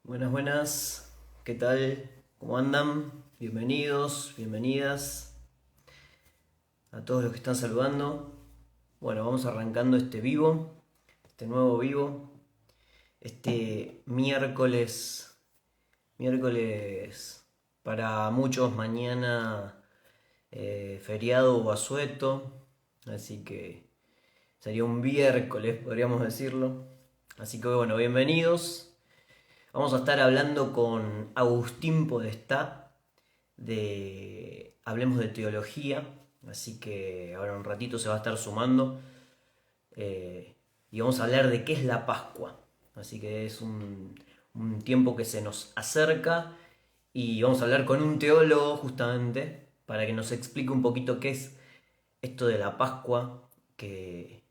Buenas, buenas. ¿Qué tal? ¿Cómo andan? Bienvenidos, bienvenidas a todos los que están saludando. Bueno, vamos arrancando este vivo, este nuevo vivo, este miércoles para muchos mañana feriado o asueto, así que sería un miércoles, podríamos decirlo. Así que bueno, bienvenidos. Vamos a estar hablando con Agustín Podestá de Hablemos de Teología, así que ahora un ratito se va a estar sumando y vamos a hablar de qué es la Pascua. Así que es un tiempo que se nos acerca y vamos a hablar con un teólogo justamente para que nos explique un poquito qué es esto de la Pascua, que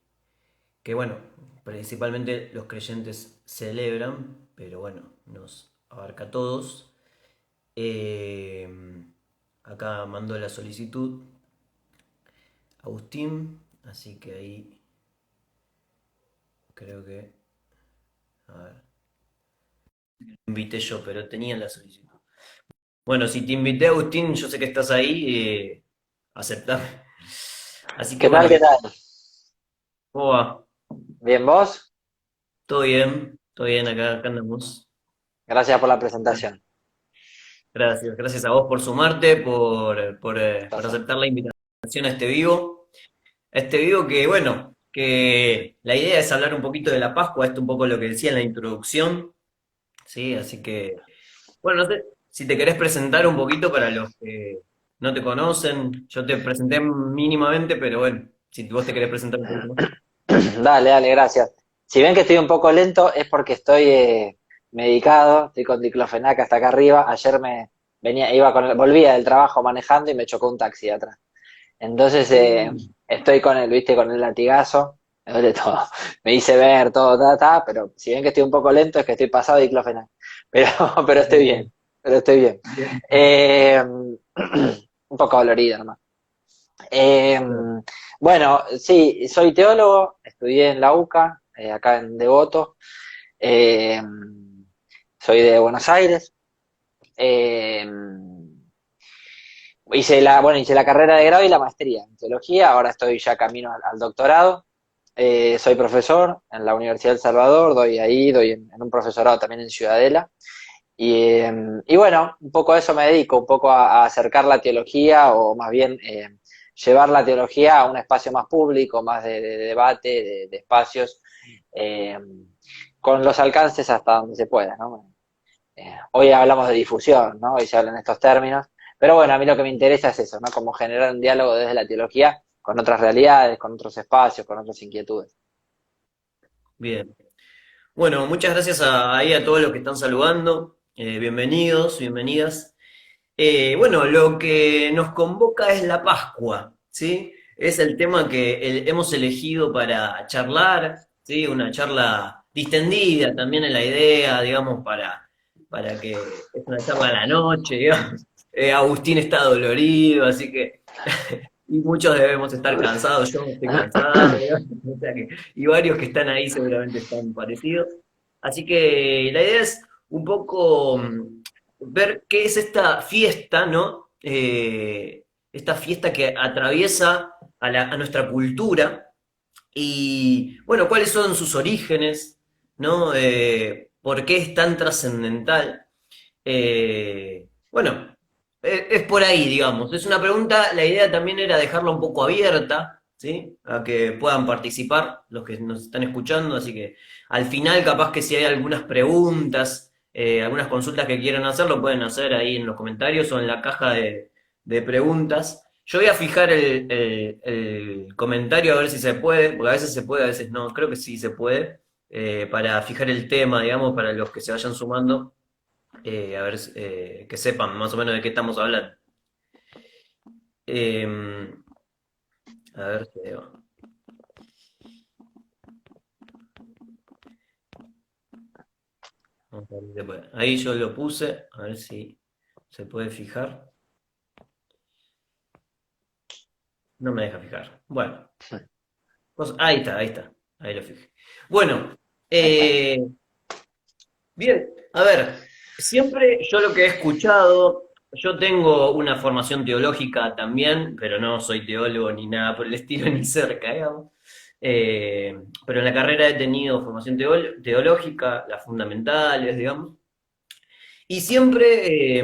bueno, principalmente los creyentes celebran, pero bueno, nos abarca a todos. Eh, Acá mandó la solicitud Agustín, así que ahí creo que, a ver, invité yo, pero tenía la solicitud. Bueno, si te invité Agustín, yo sé que estás ahí, aceptame. Así que ¿Qué bueno, tal? ¿Qué tal? ¿cómo va? ¿Bien vos? Todo bien, acá andamos. Gracias por la presentación. Gracias, gracias a vos por sumarte, por Placer. aceptar la invitación a este vivo. A este vivo que, bueno, que la idea es hablar un poquito de la Pascua, esto un poco lo que decía en la introducción, ¿sí? Así que, bueno, no sé si te querés presentar un poquito para los que no te conocen. Yo te presenté mínimamente, pero bueno, si vos te querés presentar un poquito más. Dale, dale, gracias. Si ven que estoy un poco lento es porque estoy medicado, estoy con diclofenac hasta acá arriba. Ayer volvía del trabajo manejando y me chocó un taxi atrás. Entonces estoy con viste, con el latigazo, me duele todo. Me hice ver todo, pero si ven que estoy un poco lento es que estoy pasado de diclofenac. Pero, pero estoy bien, pero estoy bien. Bien. Eh, un poco dolorido nomás. Eh, bueno, sí, soy teólogo, estudié en la UCA, acá en Devoto. Eh, Soy de Buenos Aires. Eh, hice la carrera de grado y la maestría en teología. Ahora estoy ya camino al doctorado. Soy profesor en la Universidad del Salvador, doy en un profesorado también en Ciudadela. Y bueno, un poco a eso me dedico, un poco a acercar la teología o más bien llevar la teología a un espacio más público, más de debate, de espacios, eh, con los alcances hasta donde se pueda, ¿no? Hoy hablamos de difusión, ¿no? Hoy se hablan estos términos, pero bueno, a mí lo que me interesa es eso, ¿no? Como generar un diálogo desde la teología con otras realidades, con otros espacios, con otras inquietudes. Bien. Bueno, muchas gracias ahí a todos los que están saludando. Bienvenidos, bienvenidas. Bueno, lo que nos convoca es la Pascua, ¿sí? Es el tema que hemos elegido para charlar, ¿sí? Una charla distendida también en la idea, digamos, para que es una charla a la noche, digamos. Agustín está dolorido, así que y muchos debemos estar cansados, yo estoy cansado, digamos, o sea y varios que están ahí seguramente están parecidos. Así que la idea es un poco ver qué es esta fiesta, ¿no? Esta fiesta que atraviesa a nuestra cultura y, bueno, cuáles son sus orígenes, ¿no? ¿Por qué es tan trascendental? Bueno, es por ahí, digamos. Es una pregunta, la idea también era dejarla un poco abierta, ¿sí? A que puedan participar los que nos están escuchando, así que al final capaz que si hay algunas preguntas, algunas consultas que quieran hacer, lo pueden hacer ahí en los comentarios o en la caja de preguntas. Yo voy a fijar el comentario a ver si se puede, porque a veces se puede, a veces no, creo que sí se puede, para fijar el tema, digamos, para los que se vayan sumando a ver, que sepan más o menos de qué estamos hablando. Eh, a ver, vamos a ver si se puede. Ahí yo lo puse, a ver si se puede fijar. No me deja fijar. Bueno, ahí está, ahí lo fijé. Bueno, Ahí está. bien, a ver. Siempre yo lo que he escuchado, yo tengo una formación teológica también, pero no soy teólogo ni nada por el estilo, ni cerca, digamos. Eh, pero en la carrera he tenido formación teológica, las fundamentales, digamos. Y siempre,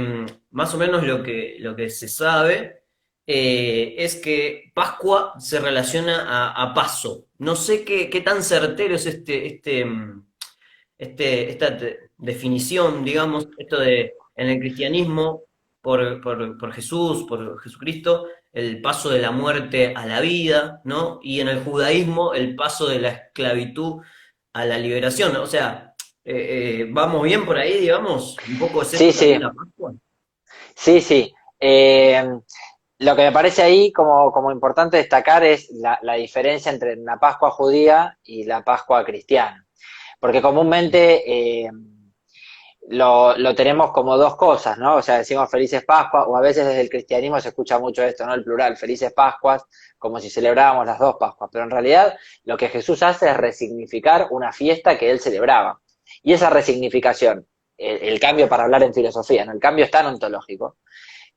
más o menos lo que se sabe, es que Pascua se relaciona a Paso. No sé qué tan certero es esta definición, digamos, esto de en el cristianismo, por Jesús, por Jesucristo, el paso de la muerte a la vida, ¿no? Y en el judaísmo, el paso de la esclavitud a la liberación. O sea, vamos bien por ahí, digamos, un poco es Sí, esto sí, también la Pascua. sí, sí. Lo que me parece ahí como importante destacar es la diferencia entre la Pascua judía y la Pascua cristiana. Porque comúnmente lo tenemos como dos cosas, ¿no? O sea, decimos felices Pascuas, o a veces desde el cristianismo se escucha mucho esto, ¿no? El plural, felices Pascuas, como si celebrábamos las dos Pascuas. Pero en realidad lo que Jesús hace es resignificar una fiesta que él celebraba. Y esa resignificación, el cambio para hablar en filosofía, ¿no? El cambio es tan ontológico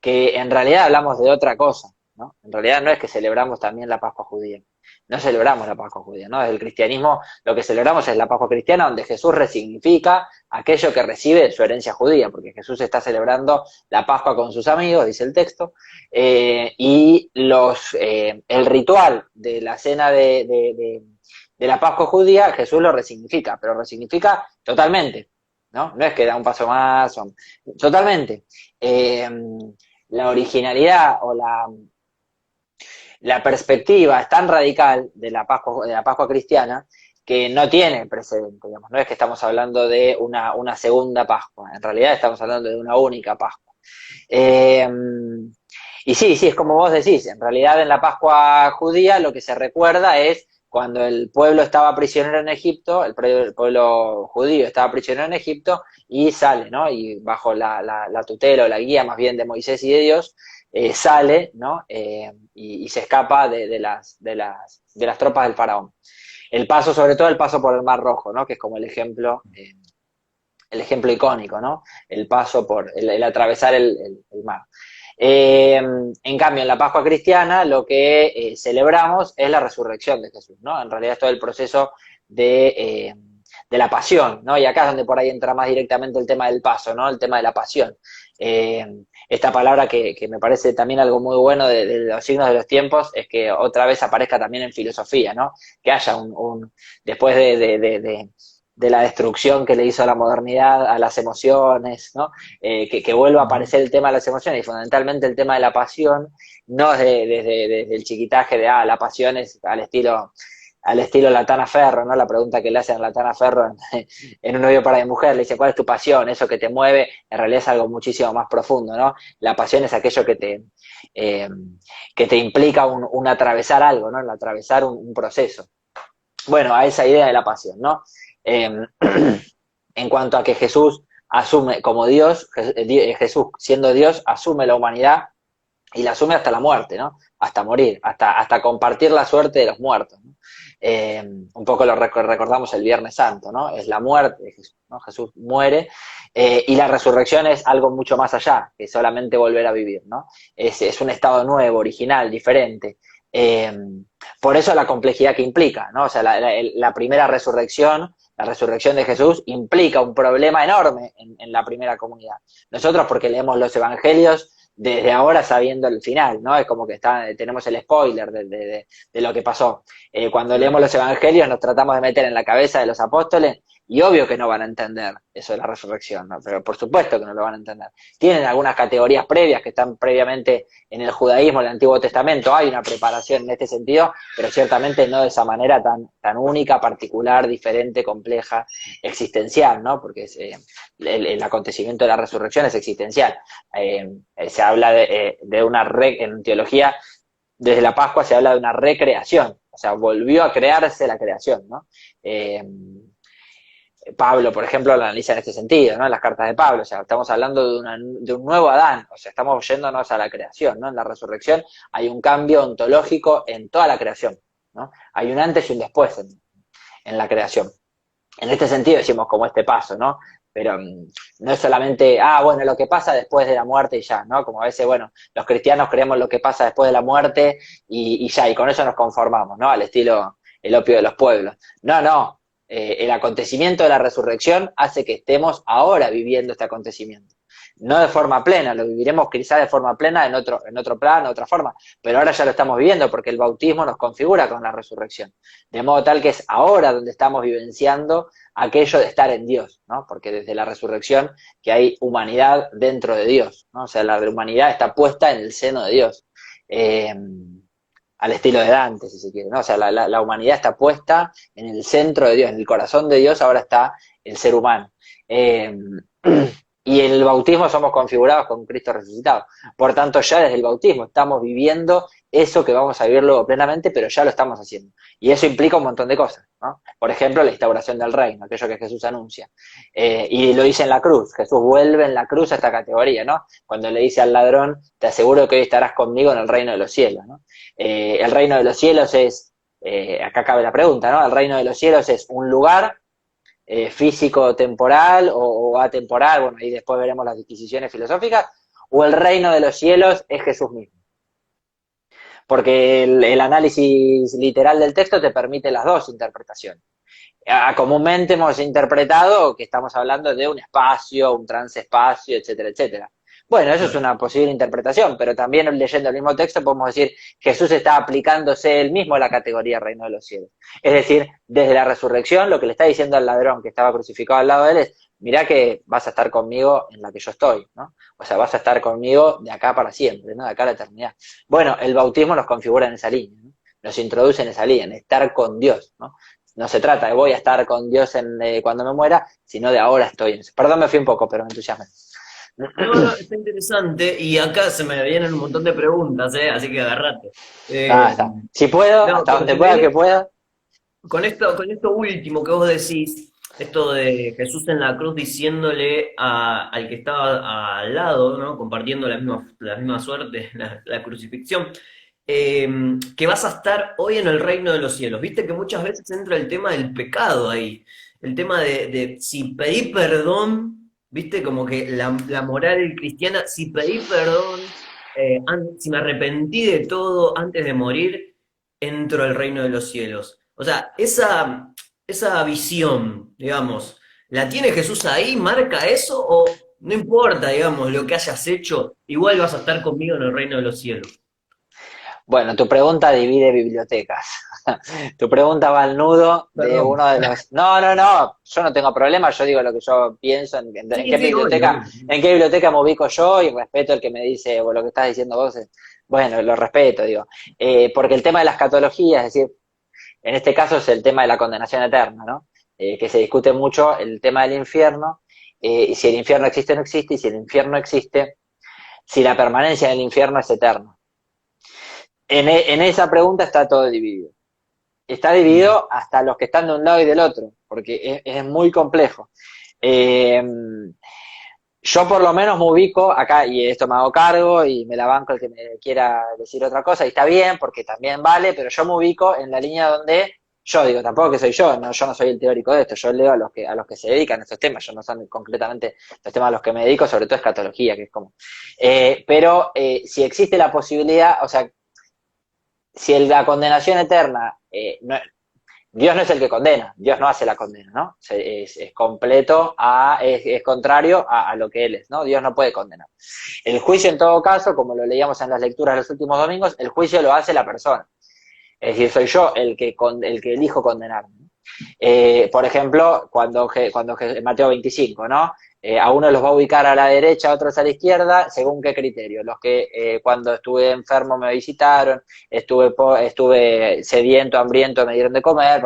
que en realidad hablamos de otra cosa, ¿no? En realidad no es que celebramos también la Pascua judía, no celebramos la Pascua judía, ¿no? Desde el cristianismo lo que celebramos es la Pascua cristiana, donde Jesús resignifica aquello que recibe de su herencia judía, porque Jesús está celebrando la Pascua con sus amigos, dice el texto, y el ritual de la cena de la Pascua judía, Jesús lo resignifica, pero resignifica totalmente, ¿no? No es que da un paso más, totalmente. Eh, la originalidad o la perspectiva es tan radical de la Pascua cristiana que no tiene precedente, digamos. No es que estamos hablando de una segunda Pascua, en realidad estamos hablando de una única Pascua. Eh, y sí, sí, es como vos decís, en realidad en la Pascua judía lo que se recuerda es cuando el pueblo estaba prisionero en Egipto, el pueblo judío estaba prisionero en Egipto y sale, ¿no? Y bajo la tutela o la guía más bien de Moisés y de Dios, sale, ¿no? Y se escapa de las tropas del faraón. El paso, sobre todo el paso por el Mar Rojo, ¿no? Que es como el ejemplo icónico, ¿no? El paso por, el atravesar el mar. En cambio, en la Pascua cristiana lo que celebramos es la resurrección de Jesús, ¿no? En realidad es todo el proceso de la pasión, ¿no? Y acá es donde por ahí entra más directamente el tema del paso, ¿no? El tema de la pasión. Eh, esta palabra que me parece también algo muy bueno de los signos de los tiempos es que otra vez aparezca también en filosofía, ¿no? Que haya después de la destrucción que le hizo la modernidad a las emociones, ¿no? Que vuelva a aparecer el tema de las emociones y fundamentalmente el tema de la pasión, no desde el chiquitaje de, la pasión es al estilo Latana Ferro, ¿no? La pregunta que le hacen a Latana Ferro en Un novio para mi mujer, le dice, ¿cuál es tu pasión? Eso que te mueve, en realidad es algo muchísimo más profundo, ¿no? La pasión es aquello eh, que te implica un atravesar algo, ¿no? El atravesar un proceso. Bueno, a esa idea de la pasión, ¿no? Eh, en cuanto a que Jesús asume como Dios, Jesús siendo Dios, asume la humanidad y la asume hasta la muerte, ¿no? Hasta morir, hasta compartir la suerte de los muertos, ¿no? Un poco lo recordamos el Viernes Santo, ¿no? Es la muerte de Jesús, ¿no? Jesús muere y la resurrección es algo mucho más allá que solamente volver a vivir, ¿no? Es un estado nuevo, original, diferente. Eh, por eso la complejidad que implica, ¿no? O sea, la primera resurrección, la resurrección de Jesús implica un problema enorme en la primera comunidad. Nosotros porque leemos los evangelios desde ahora sabiendo el final, ¿no? Es como que tenemos el spoiler de lo que pasó. Cuando leemos los evangelios nos tratamos de meter en la cabeza de los apóstoles y obvio que no van a entender eso de la resurrección, ¿no? Pero por supuesto que no lo van a entender. Tienen algunas categorías previas que están previamente en el judaísmo, en el Antiguo Testamento, hay una preparación en este sentido, pero ciertamente no de esa manera tan única, particular, diferente, compleja, existencial, ¿no? Porque el acontecimiento de la resurrección es existencial. Se habla en teología, desde la Pascua se habla de una recreación, o sea, volvió a crearse la creación, ¿no? Pablo, por ejemplo, lo analiza en este sentido, ¿no? En las cartas de Pablo, o sea, estamos hablando de un nuevo Adán, o sea, estamos yéndonos a la creación, ¿no? En la resurrección hay un cambio ontológico en toda la creación, ¿no? Hay un antes y un después en la creación. En este sentido decimos como este paso, ¿no? pero no es solamente, bueno, lo que pasa después de la muerte y ya, ¿no? Como a veces, bueno, los cristianos creemos lo que pasa después de la muerte y ya, y con eso nos conformamos, ¿no? Al estilo el opio de los pueblos. No, no, el acontecimiento de la resurrección hace que estemos ahora viviendo este acontecimiento. No de forma plena, lo viviremos quizás de forma plena en otro plano, otra forma, pero ahora ya lo estamos viviendo porque el bautismo nos configura con la resurrección. De modo tal que es ahora donde estamos vivenciando aquello de estar en Dios, ¿no? Porque desde la resurrección que hay humanidad dentro de Dios, ¿no? O sea, la humanidad está puesta en el seno de Dios. Al estilo de Dante, si se quiere, ¿no? O sea, la humanidad está puesta en el centro de Dios, en el corazón de Dios ahora está el ser humano. Eh, y en el bautismo somos configurados con Cristo resucitado. Por tanto, ya desde el bautismo estamos viviendo eso que vamos a vivir luego plenamente, pero ya lo estamos haciendo. Y eso implica un montón de cosas, ¿no? Por ejemplo, la instauración del reino, aquello que Jesús anuncia. Y lo dice en la cruz, Jesús vuelve en la cruz a esta categoría, ¿no? Cuando le dice al ladrón, te aseguro que hoy estarás conmigo en el reino de los cielos, ¿no? El reino de los cielos es, acá cabe la pregunta, ¿no? El reino de los cielos es un lugar físico temporal o atemporal, bueno, ahí después veremos las disquisiciones filosóficas, o el reino de los cielos es Jesús mismo. Porque el análisis literal del texto te permite las dos interpretaciones. Comúnmente hemos interpretado que estamos hablando de un espacio, un transespacio, etcétera, etcétera. Bueno, eso es una posible interpretación, pero también leyendo el mismo texto podemos decir Jesús está aplicándose él mismo a la categoría reino de los cielos. Es decir, desde la resurrección lo que le está diciendo al ladrón que estaba crucificado al lado de él es, mirá que vas a estar conmigo en la que yo estoy, ¿no? O sea, vas a estar conmigo de acá para siempre, ¿no? De acá a la eternidad. Bueno, el bautismo nos configura en esa línea, ¿no? Nos introduce en esa línea, en estar con Dios, ¿no? No se trata de voy a estar con Dios cuando me muera, sino de ahora estoy en eso. Perdón, me fui un poco, pero me entusiasmé. No, no, está interesante y acá se me vienen un montón de preguntas, así que agarrate. Está. Si puedo, No, hasta pero donde se me pueda que viene pueda. con esto último que vos decís, esto de Jesús en la cruz diciéndole al que estaba al lado, ¿no? Compartiendo la misma suerte, la crucifixión, que vas a estar hoy en el reino de los cielos. Viste que muchas veces entra el tema del pecado ahí, el tema de si pedí perdón, viste como que la moral cristiana, si pedí perdón, si me arrepentí de todo antes de morir, entro al reino de los cielos. O sea, esa visión, digamos, ¿la tiene Jesús ahí? ¿Marca eso? ¿O no importa, digamos, lo que hayas hecho, igual vas a estar conmigo en el reino de los cielos? Bueno, tu pregunta divide bibliotecas. Tu pregunta va al nudo de Perdón. uno de los... No, no, no, yo no tengo problema, yo digo lo que yo pienso, Sí, sí, obvio, obvio. en qué biblioteca me ubico yo y respeto el que me dice, o lo que estás diciendo vos, bueno, lo respeto, digo. Porque el tema de las catologías, es decir, en este caso es el tema de la condenación eterna, ¿no? Que se discute mucho el tema del infierno, y si el infierno existe o no existe, y si el infierno existe, si la permanencia en el infierno es eterna. En esa pregunta está todo dividido. Está Mm. dividido hasta los que están de un lado y del otro, porque es muy complejo. Eh, yo por lo menos me ubico acá, y esto me hago cargo, y me la banco el que me quiera decir otra cosa, y está bien, porque también vale, pero yo me ubico en la línea donde yo digo, tampoco que soy yo, no, yo no soy el teórico de esto, yo leo a los que se dedican a estos temas, yo no son concretamente los temas a los que me dedico, sobre todo escatología, que es como... pero si existe la posibilidad, o sea, si la condenación eterna, Dios no es el que condena, Dios no hace la condena, ¿no? Es completo, es contrario a lo que Él es, ¿no? Dios no puede condenar. El juicio, en todo caso, como lo leíamos en las lecturas de los últimos domingos, el juicio lo hace la persona. Es decir, soy yo el que elijo condenar. Por ejemplo, cuando Mateo 25, ¿no? A uno los va a ubicar a la derecha, a otros a la izquierda, según qué criterio. Los que cuando estuve enfermo me visitaron, estuve sediento, hambriento, me dieron de comer,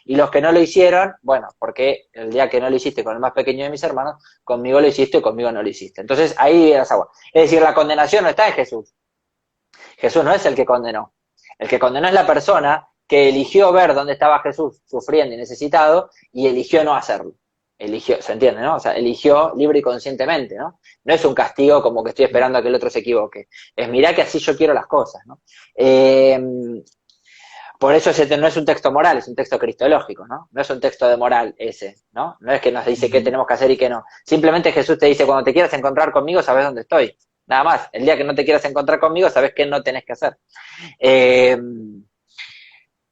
y los que no lo hicieron, bueno, porque el día que no lo hiciste con el más pequeño de mis hermanos, conmigo lo hiciste y conmigo no lo hiciste. Entonces ahí las aguas. Es decir, la condenación no está en Jesús. Jesús no es el que condenó. El que condenó es la persona que eligió ver dónde estaba Jesús sufriendo y necesitado y eligió no hacerlo. Eligió, ¿se entiende, no? O sea, eligió libre y conscientemente, ¿no? No es un castigo como que estoy esperando a que el otro se equivoque. Es mirá que así yo quiero las cosas, ¿no? Por eso ese no es un texto moral, es un texto cristológico, ¿no? No es un texto de moral ese, ¿no? No es que nos dice qué tenemos que hacer y qué no. Simplemente Jesús te dice, cuando te quieras encontrar conmigo, sabes dónde estoy. Nada más. El día que no te quieras encontrar conmigo, sabes qué no tenés que hacer. Eh,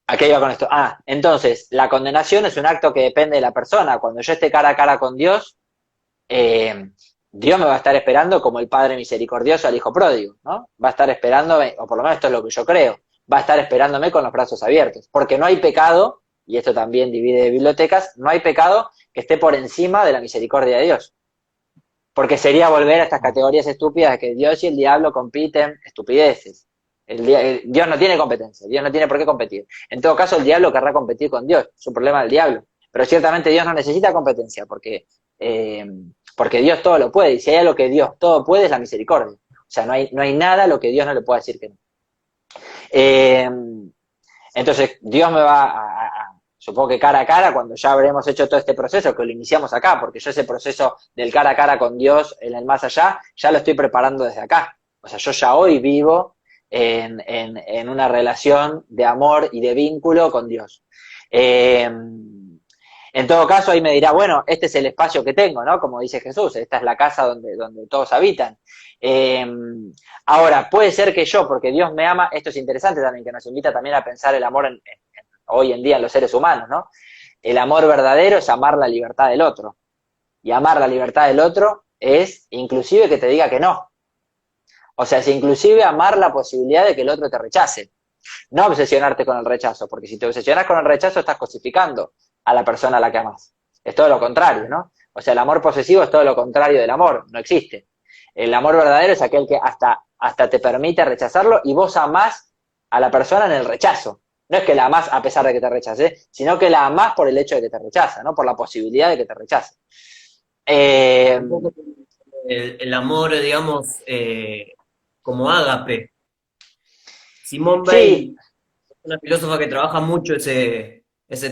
¿A qué iba con esto? Ah, entonces, la condenación es un acto que depende de la persona. Cuando yo esté cara a cara con Dios, eh, Dios me va a estar esperando como el Padre misericordioso al Hijo pródigo, ¿no? Va a estar esperándome, o por lo menos esto es lo que yo creo, va a estar esperándome con los brazos abiertos, porque no hay pecado, y esto también divide bibliotecas, no hay pecado que esté por encima de la misericordia de Dios. Porque sería volver a estas categorías estúpidas de que Dios y el diablo compiten, estupideces. Dios no tiene competencia, Dios no tiene por qué competir. En todo caso, el diablo querrá competir con Dios, es un problema del diablo. Pero ciertamente Dios no necesita competencia, eh, porque Dios todo lo puede, y si hay algo que Dios todo puede es la misericordia. O sea, no hay nada a lo que Dios no le pueda decir que no. Eh, entonces, Dios me va supongo que cara a cara, cuando ya habremos hecho todo este proceso, que lo iniciamos acá, porque yo ese proceso del cara a cara con Dios en el más allá, ya lo estoy preparando desde acá. O sea, yo ya hoy vivo en una relación de amor y de vínculo con Dios. En todo caso, ahí me dirá, bueno, este es el espacio que tengo, ¿no? Como dice Jesús, esta es la casa donde todos habitan. Eh, Ahora, puede ser que yo, porque Dios me ama, esto es interesante también, que nos invita también a pensar el amor hoy en día en los seres humanos, ¿no? El amor verdadero es amar la libertad del otro. Y amar la libertad del otro es inclusive que te diga que no. O sea, es inclusive amar la posibilidad de que el otro te rechace. No obsesionarte con el rechazo, porque si te obsesionas con el rechazo estás cosificando a la persona a la que amas. Es todo lo contrario, ¿no? O sea, el amor posesivo es todo lo contrario del amor, no existe. El amor verdadero es aquel que hasta te permite rechazarlo y vos amás a la persona en el rechazo. No es que la amás a pesar de que te rechace, sino que la amás por el hecho de que te rechaza, ¿no? Por la posibilidad de que te rechace. Eh, Un poco el amor, digamos, como ágape. Simone sí, Weil, una filósofa que trabaja mucho ese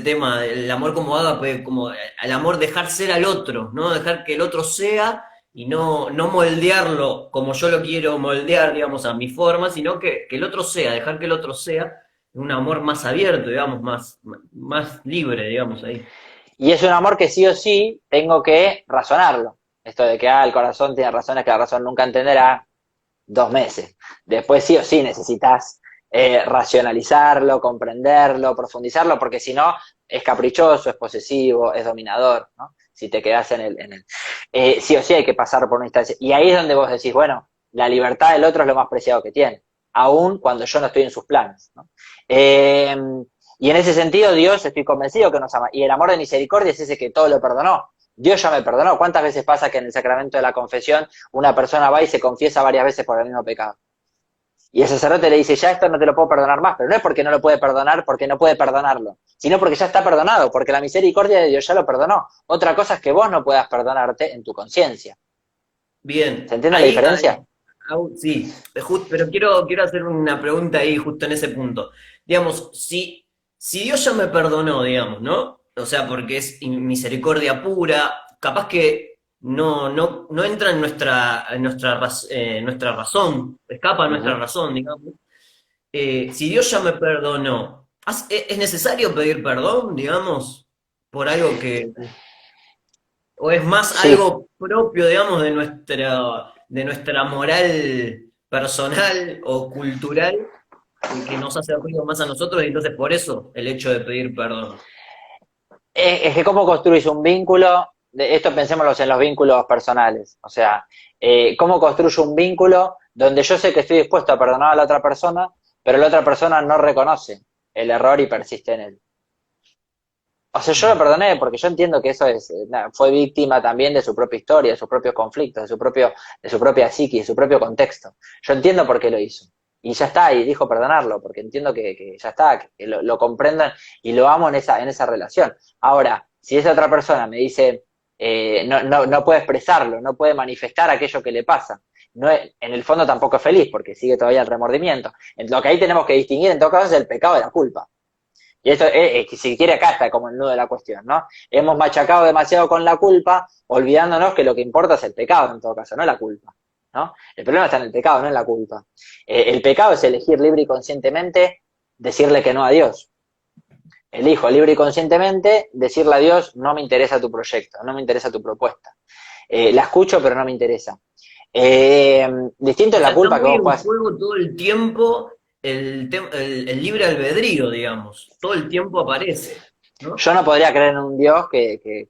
tema, el amor como ágape, como el amor dejar ser al otro, ¿no? Dejar que el otro sea y no moldearlo como yo lo quiero moldear, digamos, a mi forma, sino que el otro sea, dejar que el otro sea un amor más abierto, digamos, más libre, digamos, ahí. y es un amor que sí o sí tengo que razonarlo. Esto de que el corazón tiene razones que la razón nunca entenderá, 2 meses. Después sí o sí necesitas racionalizarlo, comprenderlo, profundizarlo, porque si no es caprichoso, es posesivo, es dominador, ¿no? Si te quedas sí o sí hay que pasar por una instancia. Y ahí es donde vos decís, bueno, la libertad del otro es lo más preciado que tiene, aun cuando yo no estoy en sus planes, ¿no? Eh, y en ese sentido, Dios, estoy convencido que nos ama. Y el amor de misericordia es ese que todo lo perdonó. Dios ya me perdonó. ¿Cuántas veces pasa que en el sacramento de la confesión una persona va y se confiesa varias veces por el mismo pecado? Y el sacerdote le dice, ya esto no te lo puedo perdonar más, pero no es porque no lo puede perdonar, porque no puede perdonarlo, sino porque ya está perdonado, porque la misericordia de Dios ya lo perdonó. Otra cosa es que vos no puedas perdonarte en tu conciencia. ¿Se Bien, entiende la ahí, diferencia? sí, pero quiero hacer una pregunta ahí justo en ese punto. Digamos, si Dios ya me perdonó, digamos, ¿no? O sea, porque es misericordia pura, capaz que no entra nuestra razón, escapa a nuestra Ujú. razón, digamos. Si Dios ya me perdonó, ¿es necesario pedir perdón, digamos, por algo o es más Sí, algo propio, digamos, de nuestra moral personal o cultural que nos hace ruido más a nosotros y entonces por eso el hecho de pedir perdón? es que cómo construís un vínculo, de esto pensémoslo en los vínculos personales, o sea, cómo construyo un vínculo donde yo sé que estoy dispuesto a perdonar a la otra persona, pero la otra persona no reconoce el error y persiste en él. O sea, yo lo Mm. perdoné porque yo entiendo que eso fue víctima también de su propia historia, de sus propios conflictos, de su propia psique, de su propio contexto. Yo entiendo por qué lo hizo. Y ya está, y dijo perdonarlo, porque entiendo que ya está, que lo comprendo y lo amo en esa relación. Ahora, si esa otra persona me dice, no puede expresarlo, no puede manifestar aquello que le pasa, en el fondo tampoco es feliz, porque sigue todavía el remordimiento. Lo que ahí tenemos que distinguir en todo caso es el pecado de la culpa. Y esto es que si quiere acá está como el nudo de la cuestión, ¿no? Hemos machacado demasiado con la culpa, olvidándonos que lo que importa es el pecado en todo caso, no la culpa, ¿no? El problema está en el pecado, no en la culpa. El pecado es elegir libre y conscientemente decirle que no a Dios. Elijo libre y conscientemente decirle a Dios, no me interesa tu proyecto, no me interesa tu propuesta. La escucho, pero no me interesa. Distinto O es sea, la está culpa que muy vos en puedas. juego todo el tiempo el libre albedrío, digamos. Todo el tiempo aparece, ¿no? Yo no podría creer en un Dios que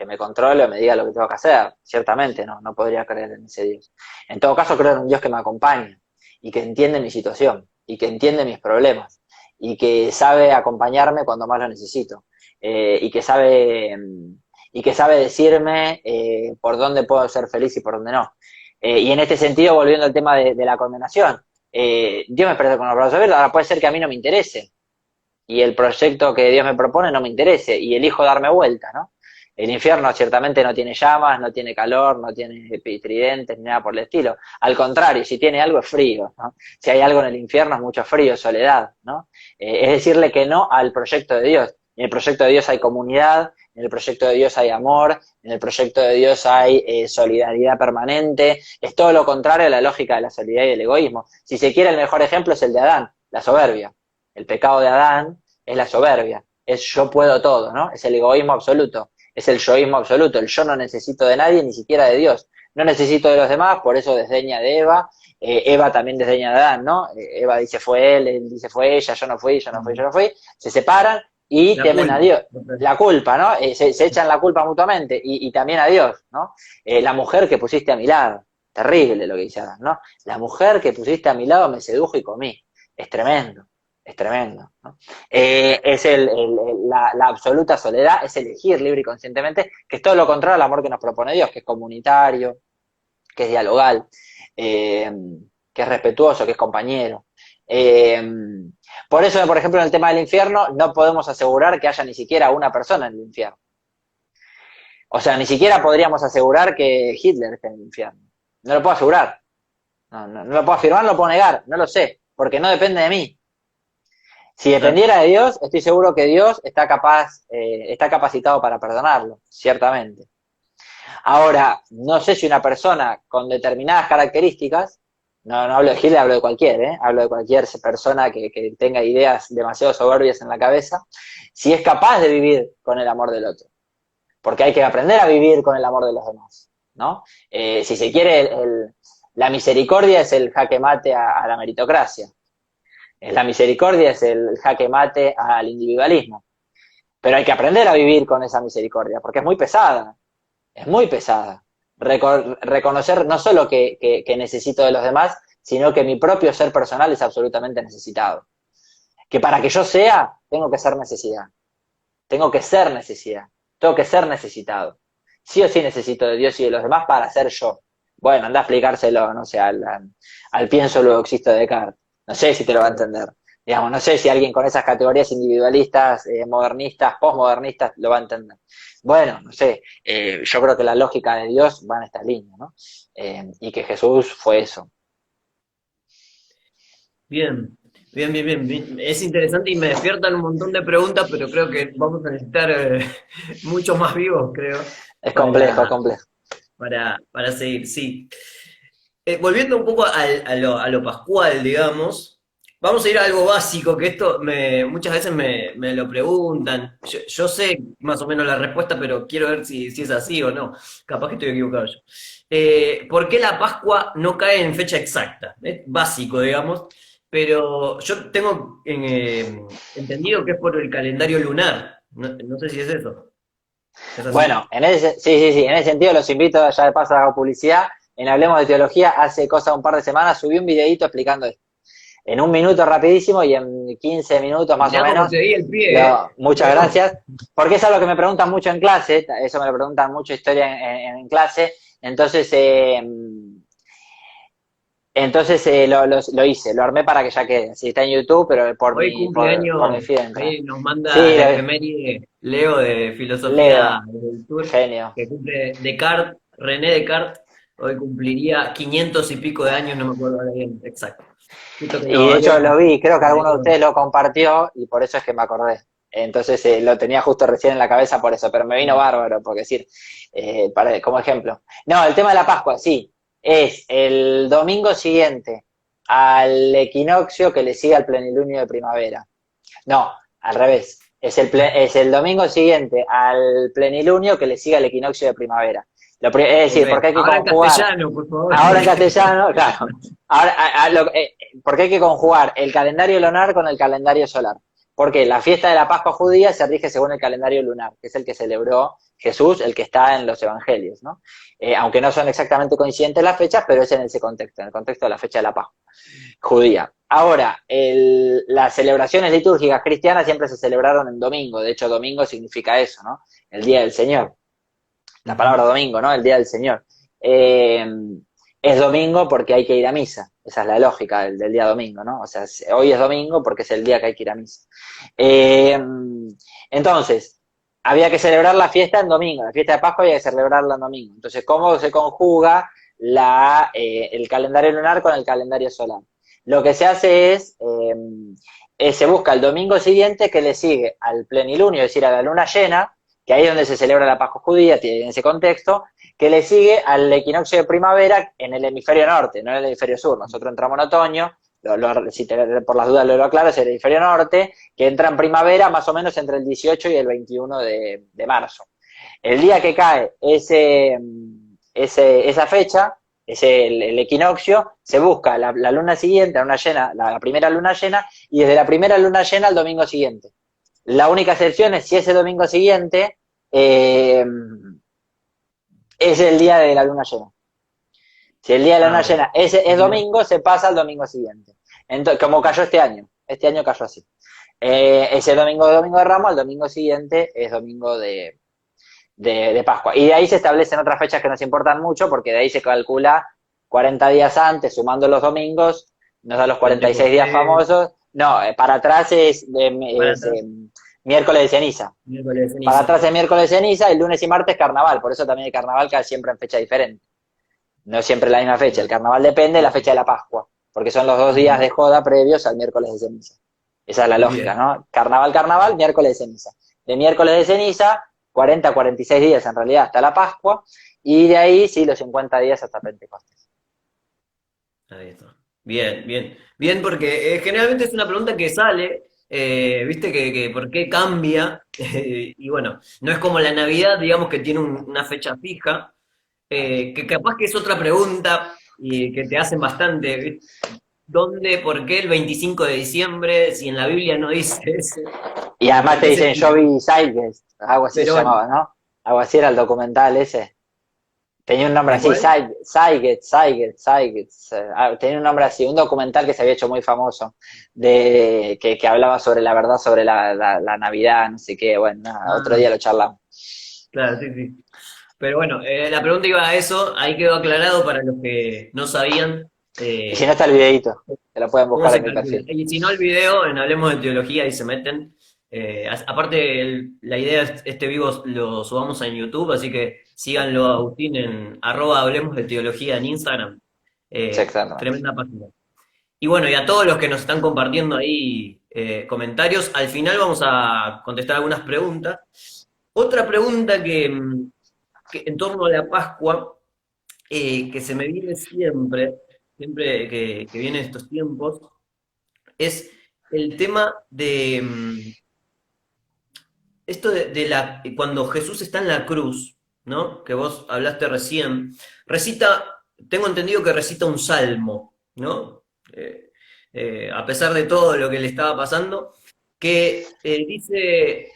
me controle o me diga lo que tengo que hacer. Ciertamente no podría creer en ese Dios. En todo caso, creo en un Dios que me acompaña y que entiende mi situación y que entiende mis problemas y que sabe acompañarme cuando más lo necesito y y que sabe decirme por dónde puedo ser feliz y por dónde no. Y en este sentido, volviendo al tema de la condenación, Dios me presta con los brazos abiertos. Ahora puede ser que a mí no me interese y el proyecto que Dios me propone no me interese y elijo darme vuelta, ¿no? El infierno ciertamente no tiene llamas, no tiene calor, no tiene tridentes ni nada por el estilo. Al contrario, si tiene algo es frío, ¿no? Si hay algo en el infierno es mucho frío, soledad, ¿no? Es decirle que no al proyecto de Dios. En el proyecto de Dios hay comunidad, en el proyecto de Dios hay amor, en el proyecto de Dios hay solidaridad permanente. Es todo lo contrario a la lógica de la solidaridad y el egoísmo. Si se quiere, el mejor ejemplo es el de Adán, la soberbia. El pecado de Adán es la soberbia, es yo puedo todo, ¿no? Es el egoísmo absoluto, es el yoísmo absoluto, el yo no necesito de nadie, ni siquiera de Dios. No necesito de los demás, por eso desdeña de Eva, Eva también desdeña de Adán, ¿no? Eva dice fue él dice fue ella, yo no fui, yo no fui, yo no fui, se separan y La temen a culpa. Dios. La culpa, ¿no? Se echan la culpa mutuamente y también a Dios, ¿no? La mujer que pusiste a mi lado, terrible lo que dice Adán, ¿no? La mujer que pusiste a mi lado me sedujo y comí. Es tremendo. Es tremendo, ¿no? Es la absoluta soledad, es elegir libre y conscientemente, que es todo lo contrario al amor que nos propone Dios, que es comunitario, que es dialogal, que es respetuoso, que es compañero. Eh, por eso, por ejemplo, en el tema del infierno, no podemos asegurar que haya ni siquiera una persona en el infierno. O sea, ni siquiera podríamos asegurar que Hitler esté en el infierno. No lo puedo asegurar. No lo puedo afirmar, no lo puedo negar, no lo sé, porque no depende de mí. Si Claro. dependiera de Dios, estoy seguro que Dios está está capacitado para perdonarlo, ciertamente. Ahora, no sé si una persona con determinadas características, no hablo de Hitler, hablo de cualquier, hablo de cualquier persona que tenga ideas demasiado soberbias en la cabeza, si es capaz de vivir con el amor del otro. Porque hay que aprender a vivir con el amor de los demás, ¿no? Si se quiere, la misericordia es el jaque mate a la meritocracia. La misericordia es el jaque mate al individualismo. Pero hay que aprender a vivir con esa misericordia, porque es muy pesada, es muy pesada. Reconocer no solo que necesito de los demás, sino que mi propio ser personal es absolutamente necesitado. Que para que yo sea, tengo que ser necesidad. Tengo que ser necesidad. Tengo que ser necesitado. Sí o sí necesito de Dios y de los demás para ser yo. Bueno, anda a explicárselo, no sé, al pienso luego existo de Descartes. No sé si te lo va a entender. Digamos, no sé si alguien con esas categorías individualistas, modernistas, postmodernistas, lo va a entender. Bueno, no sé, yo creo que la lógica de Dios va en esta línea, ¿no? Y que Jesús fue eso. Bien, bien. Es interesante y me despiertan un montón de preguntas, pero creo que vamos a necesitar muchos más vivos, creo, Es complejo, es para, complejo. para seguir. Sí. Volviendo un poco a lo pascual, digamos, vamos a ir a algo básico, que esto muchas veces me lo preguntan. Yo sé más o menos la respuesta, pero quiero ver si es así o no. Capaz que estoy equivocado yo. ¿Por qué la Pascua no cae en fecha exacta? Es básico, digamos, pero yo tengo entendido que es por el calendario lunar. No sé si es eso. ¿Es así? Bueno, sí, en ese sentido los invito, ya de paso a la publicidad, en Hablemos de Teología, hace cosa un par de semanas subí un videíto explicando esto. En un minuto rapidísimo y en 15 minutos más o Mirá cómo menos. te di el pie, ¿eh? Muchas Bueno, gracias, porque es algo que me preguntan mucho en clase, eso me lo preguntan mucho historia en clase, entonces, lo hice, lo armé para que ya quede. Sí, está en YouTube, pero hoy por mi cumpleaños, feed entrar. ahí nos manda Sí, la efeméride Leo de Filosofía Leo, del Sur, genio. que cumple Descartes, René Descartes, hoy cumpliría 500 y pico de años, no me acuerdo ahora bien, exacto. Justo que Y lo de había hecho lo vi, creo que alguno de compartido. ustedes lo compartió y por eso es que me acordé. Entonces lo tenía justo recién en la cabeza por eso, pero me vino bárbaro, por decir, como ejemplo. No, el tema de la Pascua, sí, es el domingo siguiente al equinoccio que le sigue al plenilunio de primavera. No, al revés. Es el domingo siguiente al plenilunio que le sigue al equinoccio de primavera. Es Ok. decir, porque hay que Ahora en conjugar, castellano, por favor. ahora en castellano, claro, ahora, porque hay que conjugar el calendario lunar con el calendario solar. Porque la fiesta de la Pascua judía se rige según el calendario lunar, que es el que celebró Jesús, el que está en los evangelios, ¿no? Aunque no son exactamente coincidentes las fechas, pero es en ese contexto, en el contexto de la fecha de la Pascua judía. Ahora, las celebraciones litúrgicas cristianas siempre se celebraron en domingo, de hecho domingo significa eso, ¿no? El Día del Señor, la palabra Ujú. domingo, ¿no? El Día del Señor. Eh, es domingo porque hay que ir a misa, esa es la lógica del día domingo, ¿no? O sea, hoy es domingo porque es el día que hay que ir a misa. Eh, entonces, había que celebrar la fiesta en domingo, la fiesta de Pascua había que celebrarla en domingo. Entonces, ¿cómo se conjuga el calendario lunar con el calendario solar? Lo que se hace se busca el domingo siguiente que le sigue al plenilunio, es decir, a la luna llena, que ahí es donde se celebra la Pascua judía, en ese contexto, que le sigue al equinoccio de primavera en el hemisferio norte, no en el hemisferio sur. Nosotros entramos en otoño, por las dudas lo aclaro, es el hemisferio norte, que entra en primavera más o menos entre el 18 y el 21 de marzo. El día que cae esa fecha, es el equinoccio, se busca la luna siguiente, la luna llena, la primera luna llena, y desde la primera luna llena al domingo siguiente. La única excepción es si ese domingo siguiente eh, es el día de la luna llena. Si el día de la luna Ah, ok. llena es domingo, se pasa al domingo siguiente. Entonces, como cayó este año cayó así. Ese domingo de Ramos, el domingo siguiente es domingo de Pascua. Y de ahí se establecen otras fechas que nos importan mucho, porque de ahí se calcula 40 días antes, sumando los domingos, nos da los 46 días Pentecostés, famosos. No, para atrás para atrás, miércoles de ceniza. miércoles de Para ceniza. atrás es miércoles de ceniza y lunes y martes carnaval. Por eso también el carnaval cae siempre en fecha diferente. No es siempre la misma fecha. El Bien. carnaval depende de la fecha de la Pascua, porque son los 2 días Ujú. de joda previos al miércoles de ceniza. Esa es la lógica, Bien. ¿no? Carnaval, miércoles de ceniza. De miércoles de ceniza, 40, 46 días en realidad hasta la Pascua, y de ahí sí los 50 días hasta Pentecostés. Ahí está. Bien, bien. Bien, porque generalmente es una pregunta que sale, viste, que por qué cambia. Y bueno, no es como la Navidad, digamos que tiene una fecha fija, que capaz que es otra pregunta y que te hacen bastante, ¿viste? ¿Dónde, por qué el 25 de diciembre, si en la Biblia no dice eso? Y además ¿Por te qué se dicen tira? Joby Zeitgeist, algo así se Pero bueno, llamaba, ¿no? Algo así era el documental ese. Tenía un nombre ¿de así, cuál? Zeitgeist. Tenía un nombre así, un documental que se había hecho muy famoso, que hablaba sobre la verdad, sobre la Navidad, no sé qué, bueno, nada, otro Ah, día lo charlamos. claro, sí, sí. Pero bueno, la pregunta iba a eso, ahí quedó aclarado para los que no sabían Y si no eh, está el videito, que lo pueden cómo buscar se en mi calcula. perfil. Y si no, el video en Hablemos de Teología, ahí se meten. Aparte, la idea es este vivo lo subamos en YouTube, así que síganlo a Agustín en @Hablemos de Teología en Instagram. Sí, exactamente. Tremenda página. Y bueno, y a todos los que nos están compartiendo ahí comentarios, al final vamos a contestar algunas preguntas. Otra pregunta que en torno a la Pascua, que se me viene siempre, siempre que vienen estos tiempos, es el tema de esto de cuando Jesús está en la cruz, ¿no? Que vos hablaste recién, tengo entendido que recita un salmo, ¿no? A pesar de todo lo que le estaba pasando, que dice,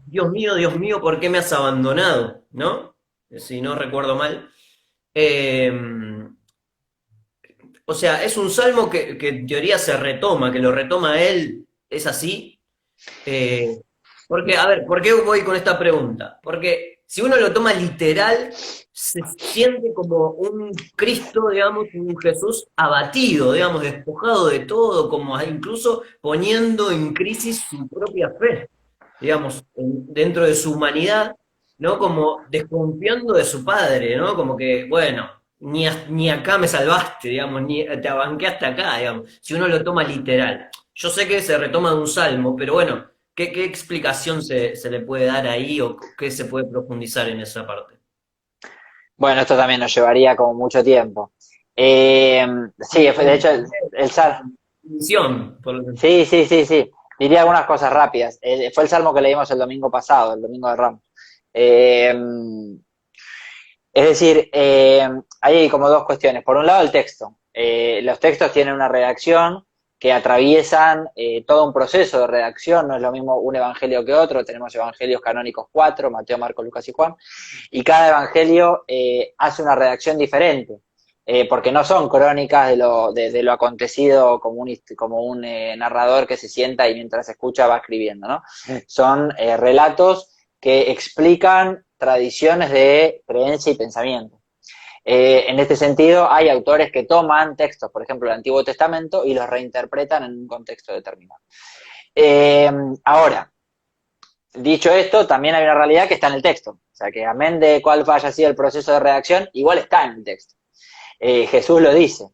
Dios mío, ¿por qué me has abandonado? ¿No? Si no recuerdo mal. Eh, o sea, es un salmo que en teoría se retoma, que lo retoma él, ¿es así? Eh, porque, a ver, ¿por qué voy con esta pregunta? Porque si uno lo toma literal, se siente como un Cristo, digamos, un Jesús abatido, digamos, despojado de todo, como incluso poniendo en crisis su propia fe, digamos, dentro de su humanidad, ¿no? Como desconfiando de su padre, ¿no? Como que, bueno, ni acá me salvaste, digamos, ni te abanqué hasta acá, digamos, si uno lo toma literal. Yo sé que se retoma de un salmo, pero bueno, ¿qué explicación se le puede dar ahí o qué se puede profundizar en esa parte? Bueno, esto también nos llevaría como mucho tiempo. Eh, sí, de hecho, el Salmo. Misión, por lo que- Sí, sí, sí, sí. Diría algunas cosas rápidas. Fue el salmo que leímos el domingo pasado, el domingo de Ramos. Eh, es decir, hay como dos cuestiones. Por un lado, el texto. Los textos tienen una redacción que atraviesan todo un proceso de redacción. No es lo mismo un evangelio que otro. Tenemos evangelios canónicos cuatro, Mateo, Marcos, Lucas y Juan. Y cada evangelio hace una redacción diferente. Porque no son crónicas de lo acontecido como un narrador que se sienta y mientras escucha va escribiendo, ¿no? Son relatos que explican tradiciones de creencia y pensamiento. En este sentido, hay autores que toman textos, por ejemplo, del Antiguo Testamento, y los reinterpretan en un contexto determinado. Eh, Ahora, dicho esto, también hay una realidad que está en el texto. O sea, que amén de cuál haya sido el proceso de redacción, igual está en el texto. Jesús lo dice.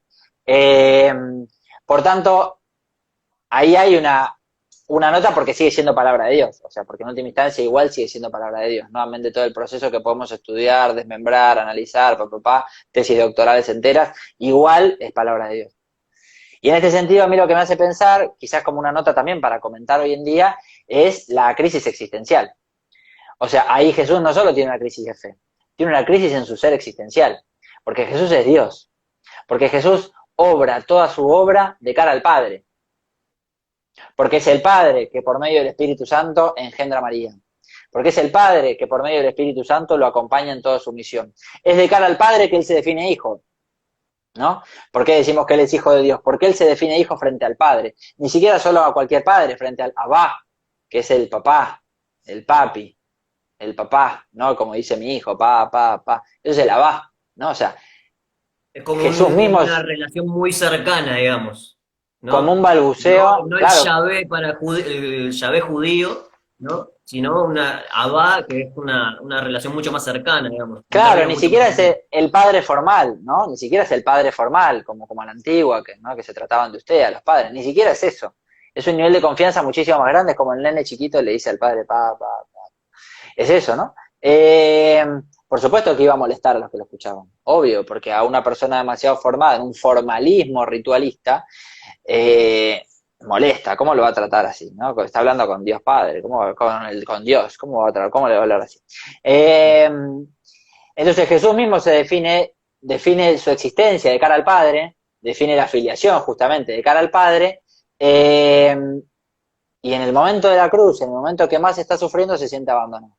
Eh, por tanto, ahí hay una nota porque sigue siendo palabra de Dios, o sea, porque en última instancia igual sigue siendo palabra de Dios, nuevamente todo el proceso que podemos estudiar, desmembrar, analizar, tesis doctorales enteras, igual es palabra de Dios. Y en este sentido a mí lo que me hace pensar, quizás como una nota también para comentar hoy en día, es la crisis existencial. O sea, ahí Jesús no solo tiene una crisis de fe, tiene una crisis en su ser existencial, porque Jesús es Dios, porque Jesús obra toda su obra de cara al Padre, porque es el Padre que por medio del Espíritu Santo engendra a María, porque es el Padre que por medio del Espíritu Santo lo acompaña en toda su misión. Es de cara al Padre que Él se define hijo, ¿no? ¿Por qué decimos que Él es hijo de Dios? Porque Él se define hijo frente al Padre, ni siquiera solo a cualquier padre, frente al Abba, que es el papá, el papi, el papá, ¿no? Como dice mi hijo, pa. Eso es el Abba, ¿no? O sea, Es como Jesús mismo una es relación muy cercana, digamos, como un ¿no? No, balbuceo, no el claro, Yahvé el Yahvé judío, ¿no? Sino una Abba, que es una relación mucho más cercana, digamos, un claro, término ni mucho más siquiera es común. el padre formal, ¿no? Ni siquiera es el padre formal, como a la antigua, que, ¿no? Que se trataban de usted, a los padres. Ni siquiera es eso. Es un nivel de confianza muchísimo más grande, es como el nene chiquito le dice al padre, pa. Es eso, ¿no? Por supuesto que iba a molestar a los que lo escuchaban, obvio, porque a una persona demasiado formada en un formalismo ritualista, eh, molesta, ¿cómo lo va a tratar así? ¿No? Está hablando con Dios Padre, con Dios, ¿cómo va a tratar, cómo le va a hablar así? Eh, entonces Jesús mismo define su existencia de cara al Padre, define la filiación justamente de cara al Padre, eh, y en el momento de la cruz, en el momento que más está sufriendo, se siente abandonado.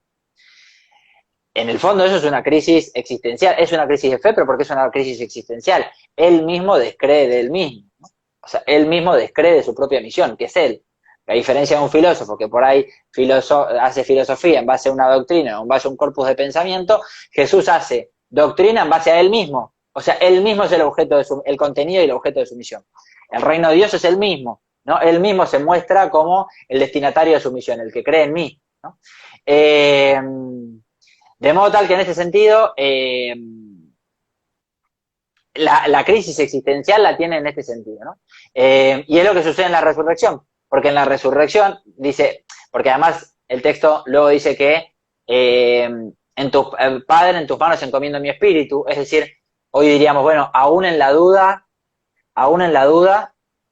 En el fondo eso es una crisis existencial, es una crisis de fe, pero porque es una crisis existencial. Él mismo descree de él mismo, ¿no? O sea, él mismo descree de su propia misión, que es él. A diferencia de un filósofo que por ahí hace filosofía en base a una doctrina, en base a un corpus de pensamiento, Jesús hace doctrina en base a él mismo. O sea, él mismo es el objeto el contenido y el objeto de su misión. El reino de Dios es el mismo, ¿no? Él mismo se muestra como el destinatario de su misión, el que cree en mí, ¿no? De modo tal que en ese sentido, la crisis existencial la tiene en este sentido, ¿no? Y es lo que sucede en la resurrección, porque en la resurrección dice, porque además el texto luego dice que Padre, en tus manos encomiendo mi espíritu, es decir, hoy diríamos, bueno, aún en la duda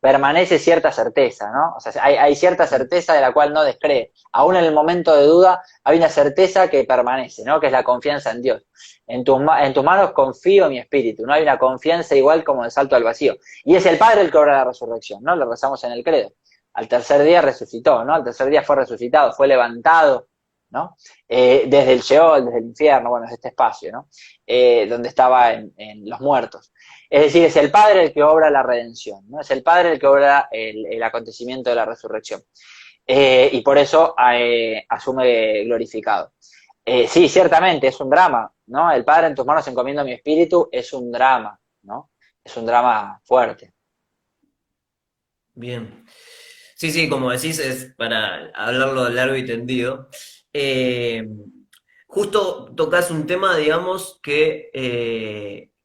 permanece cierta certeza, ¿no? O sea, hay cierta certeza de la cual no descree. Aún en el momento de duda hay una certeza que permanece, ¿no? Que es la confianza en Dios. En tus manos confío mi espíritu, ¿no? Hay una confianza igual como el salto al vacío. Y es el Padre el que obra la resurrección, ¿no? Lo rezamos en el credo. Al tercer día resucitó, ¿no? Al tercer día fue resucitado, fue levantado, ¿no? Desde el Sheol, desde el infierno, bueno, es este espacio, ¿no? Donde estaba en los muertos. Es decir, es el Padre el que obra la redención, ¿no? Es el Padre el que obra el acontecimiento de la resurrección. Y por eso asume glorificado. Sí, ciertamente, es un drama, ¿no? El Padre en tus manos encomiendo mi espíritu es un drama, ¿no? Es un drama fuerte. Bien. Sí, sí, como decís, es para hablarlo largo y tendido. Eh, Justo tocas un tema, digamos, que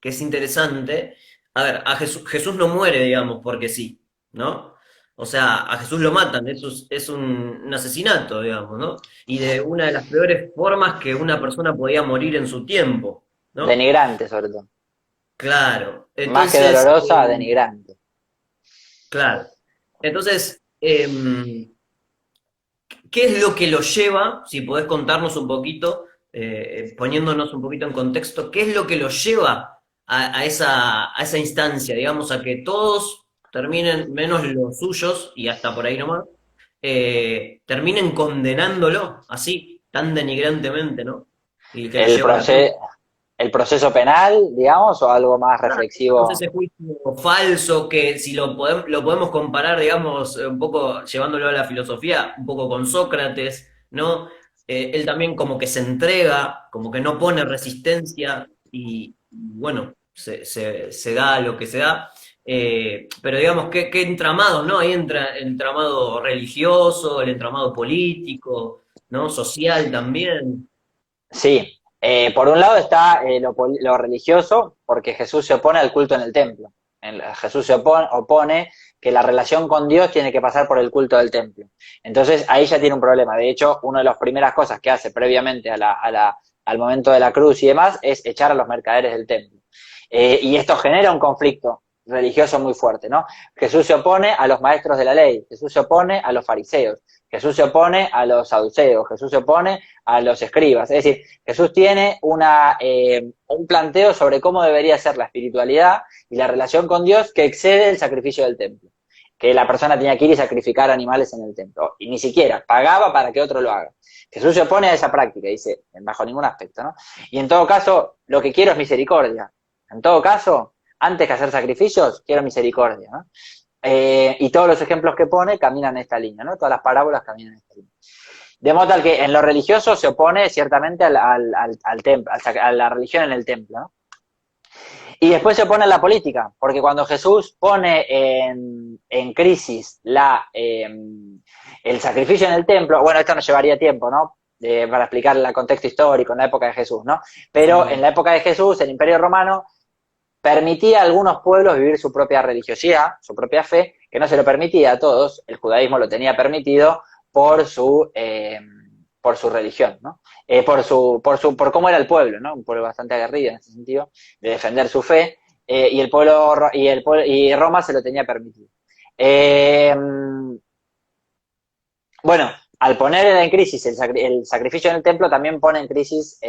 es interesante. A ver, Jesús no muere, digamos, porque sí, ¿no? O sea, a Jesús lo matan, eso es un asesinato, digamos, ¿no? Y de una de las peores formas que una persona podía morir en su tiempo, ¿no? Denigrante, sobre todo. claro. Más que Entonces, dolorosa, denigrante. claro. Entonces, ¿qué es lo que lo lleva, si podés contarnos un poquito, poniéndonos un poquito en contexto, qué es lo que lo lleva a esa instancia, digamos, a que todos terminen, menos los suyos, y hasta por ahí nomás, terminen condenándolo así, tan denigrantemente, ¿no? Y que lo El lleva a la cruz. proceso, el proceso penal, digamos, o algo más Claro, digamos, reflexivo. ese juicio falso que si lo podemos comparar, digamos, un poco llevándolo a la filosofía, un poco con Sócrates, ¿no? Él también como que se entrega, como que no pone resistencia y bueno, se da lo que se da. Pero digamos, qué entramado, ¿no? Ahí entra el entramado religioso, el entramado político, ¿no? Social también. Sí, por un lado está lo religioso, porque Jesús se opone al culto en el templo. Jesús se opone que la relación con Dios tiene que pasar por el culto del templo. Entonces ahí ya tiene un problema. De hecho, una de las primeras cosas que hace previamente al momento de la cruz y demás es echar a los mercaderes del templo. Y esto genera un conflicto religioso muy fuerte, ¿no? Jesús se opone a los maestros de la ley, Jesús se opone a los fariseos, Jesús se opone a los saduceos, Jesús se opone a los escribas. Es decir, Jesús tiene un planteo sobre cómo debería ser la espiritualidad y la relación con Dios que excede el sacrificio del templo. Que la persona tenía que ir y sacrificar animales en el templo. Y ni siquiera pagaba para que otro lo haga. Jesús se opone a esa práctica, dice, bajo ningún aspecto, ¿no? Y en todo caso, lo que quiero es misericordia. En todo caso, antes que hacer sacrificios, quiero misericordia, ¿no? Y todos los ejemplos que pone caminan en esta línea, ¿no? Todas las parábolas caminan en esta línea. De modo tal que en lo religioso se opone ciertamente a la religión en el templo, ¿no? Y después se opone a la política, porque cuando Jesús pone en crisis el sacrificio en el templo, bueno, esto nos llevaría tiempo, ¿no? Para explicar el contexto histórico en la época de Jesús, ¿no? Pero en Sí, la época de Jesús, el Imperio Romano permitía a algunos pueblos vivir su propia religiosidad, su propia fe, que no se lo permitía a todos, el judaísmo lo tenía permitido por por su religión, ¿no? Por cómo era el pueblo, ¿no? Un pueblo bastante aguerrido en ese sentido, de defender su fe, y el pueblo, y Roma se lo tenía permitido. Eh, bueno, al poner en crisis el sacrificio en el templo, también pone en crisis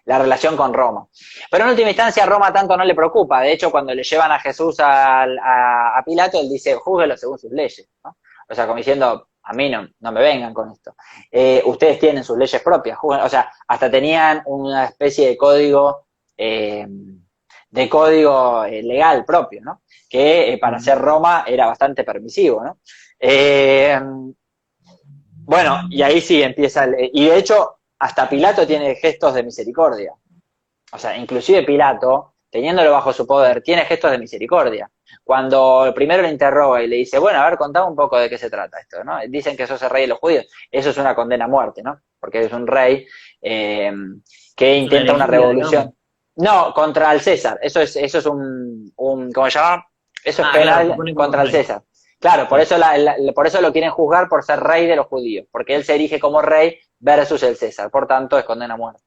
la relación con Roma. Pero en última instancia, a Roma tanto no le preocupa. De hecho, cuando le llevan a Jesús a Pilato, él dice, júzguelo según sus leyes, ¿no? O sea, como diciendo, a mí no me vengan con esto. Ustedes tienen sus leyes propias. O sea, hasta tenían una especie de código legal propio, ¿no? Que para ser Roma era bastante permisivo, ¿no? Eh, bueno, y ahí sí empieza y de hecho, hasta Pilato tiene gestos de misericordia. O sea, inclusive Pilato, teniéndolo bajo su poder, tiene gestos de misericordia. Cuando primero le interroga y le dice, bueno, a ver, contame un poco de qué se trata esto, ¿no? Dicen que sos el rey de los judíos. Eso es una condena a muerte, ¿no? Porque es un rey eh, que es una intenta una herejía, digamos. revolución. No, contra el César. Eso es ¿cómo se llama? Eso es Ah, claro, se penal pone como contra el rey. César. Claro, por Claro. eso, por eso lo quieren juzgar por ser rey de los judíos, porque él se erige como rey versus el César. Por tanto, es condena a muerte.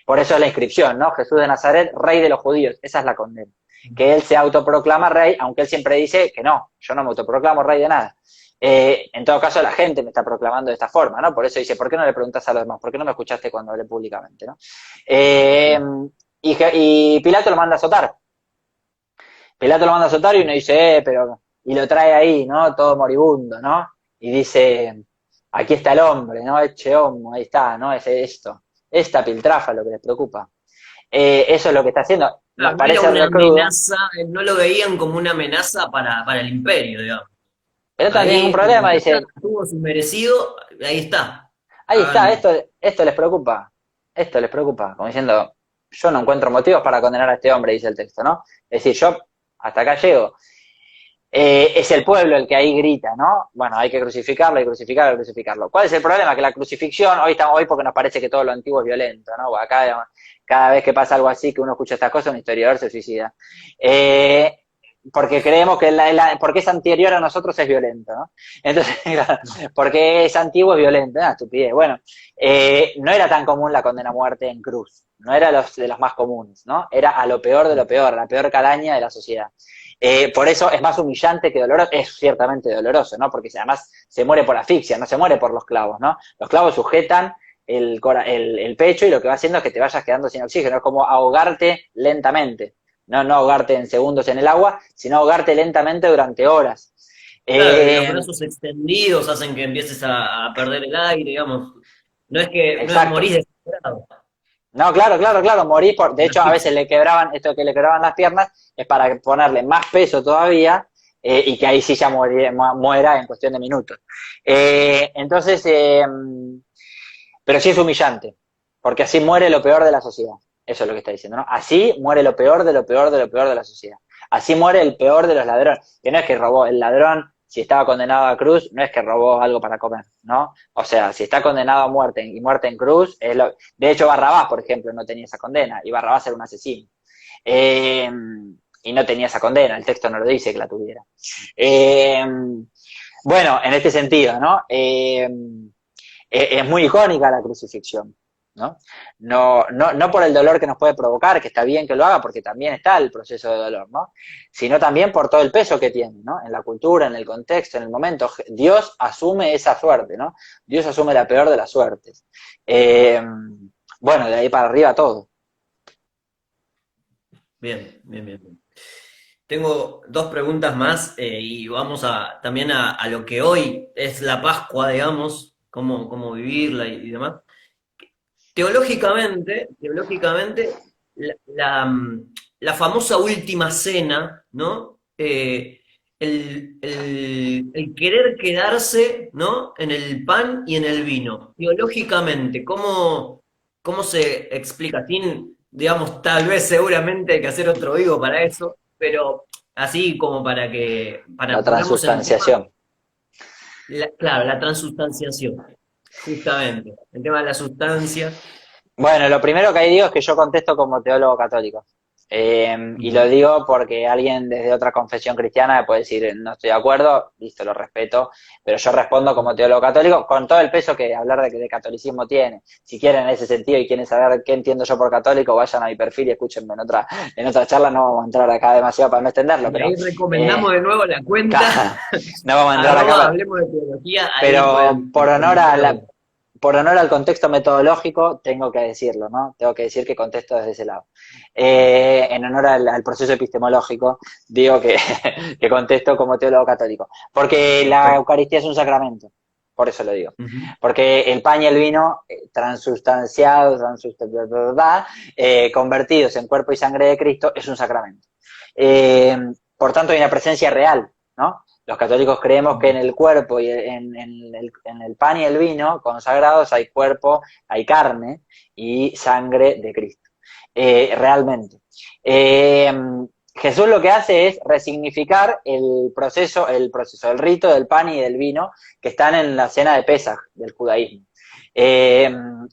Por eso es la inscripción, ¿no? Jesús de Nazaret, rey de los judíos. Esa es la condena. Que él se autoproclama rey, aunque él siempre dice que no, yo no me autoproclamo rey de nada. En todo caso, la gente me está proclamando de esta forma, ¿no? Por eso dice, ¿por qué no le preguntas a los demás? ¿Por qué no me escuchaste cuando hablé públicamente, ¿no? Y Pilato lo manda a azotar. Pilato lo manda a azotar y uno dice, pero... Y lo trae ahí, ¿no? Todo moribundo, ¿no? Y dice, aquí está el hombre, ¿no? Eche homo, ahí está, ¿no? Es esto. Esta piltrafa lo que les preocupa. Eso es lo que está haciendo. Nos Claro, no era parece una re crudo, amenaza, no lo veían como una amenaza para el imperio, digamos. pero también un Ahí, problema, ya está, dice, tuvo su merecido, ahí está. ahí está, Hagan, esto les preocupa, esto les preocupa, como diciendo, yo no encuentro motivos para condenar a este hombre, dice el texto, ¿no? Es decir, yo hasta acá llego. Es el pueblo el que ahí grita, ¿no? Bueno, hay que crucificarlo, hay que crucificarlo, hay que crucificarlo. ¿Cuál es el problema? Que la crucifixión, hoy porque nos parece que todo lo antiguo es violento, ¿no? Acá, cada vez que pasa algo así, que uno escucha estas cosas, un historiador se suicida. Porque creemos que porque es anterior a nosotros es violento, ¿no? Entonces, claro, porque es antiguo es violento, estupidez. Bueno, no era tan común la condena a muerte en cruz. no era de los más comunes, ¿no? Era a lo peor de lo peor, a la peor calaña de la sociedad. Por eso es más humillante que doloroso, es ciertamente doloroso, ¿no? Porque además se muere por asfixia, no se muere por los clavos, ¿no? Los clavos sujetan el pecho y lo que va haciendo es que te vayas quedando sin oxígeno, es como ahogarte lentamente, no ahogarte en segundos en el agua, sino ahogarte lentamente durante horas. Claro, y los Eh, brazos extendidos hacen que empieces a perder el aire, digamos. No es exacto. morís desesperado. No, claro, morí por, de La hecho a veces asfixia. le quebraban, esto de que le quebraban las piernas, es para ponerle más peso todavía, y que ahí sí ya muera en cuestión de minutos. Entonces, pero sí es humillante, porque así muere lo peor de la sociedad. Eso es lo que está diciendo, ¿no? Así muere lo peor de lo peor de lo peor de la sociedad. Así muere el peor de los ladrones. Que no es que robó el ladrón, si estaba condenado a cruz, no es que robó algo para comer, ¿no? O sea, si está condenado a muerte y muerte en cruz, de hecho Barrabás, por ejemplo, no tenía esa condena, y Barrabás era un asesino. Eh, y no tenía esa condena, el texto no lo dice que la tuviera. Eh, bueno, en este sentido, ¿no? Es muy icónica la crucifixión, ¿no? No por el dolor que nos puede provocar, que está bien que lo haga, porque también está el proceso de dolor, ¿no? Sino también por todo el peso que tiene, ¿no? En la cultura, en el contexto, en el momento. Dios asume esa suerte, ¿no? Dios asume la peor de las suertes. Eh, bueno, de ahí para arriba todo. Bien, bien, bien, bien. Tengo dos preguntas más y vamos también a lo que hoy es la Pascua, digamos, cómo vivirla y demás. Teológicamente, la famosa última cena, ¿no? El querer quedarse, ¿no? En el pan y en el vino. Teológicamente, ¿cómo se explica? Sin, digamos, tal vez seguramente hay que hacer otro vivo para eso, pero así como La para ponernos en tema, transustanciación. claro, la transustanciación, justamente, el tema de la sustancia. Bueno, lo primero que ahí digo es que yo contesto como teólogo católico. Y lo digo porque alguien desde otra confesión cristiana me puede decir, no estoy de acuerdo, listo, lo respeto, pero yo respondo como teólogo católico con todo el peso que hablar de catolicismo tiene. Si quieren en ese sentido y quieren saber qué entiendo yo por católico, vayan a mi perfil y escúchenme en otra charla, no vamos a entrar acá demasiado para no extenderlo, Y pero ahí recomendamos de nuevo la cuenta, no vamos a entrar acá, arroba Hablemos de Teología, ahí pero pueden comentar algo. por honor al contexto metodológico, tengo que decirlo, ¿no? Tengo que decir que contesto desde ese lado. En honor al proceso epistemológico, digo que, que contesto como teólogo católico. Porque la Perfecto. Eucaristía es un sacramento, por eso lo digo. Ujú. Porque el pan y el vino, transustanciados, convertidos en cuerpo y sangre de Cristo, es un sacramento. Eh, por tanto, hay una presencia real, ¿no? Los católicos creemos que en el cuerpo y en el pan y el vino consagrados hay cuerpo, hay carne y sangre de Cristo. Realmente. Eh, Jesús lo que hace es resignificar el proceso del rito del pan y del vino que están en la cena de Pesaj del judaísmo. Eh,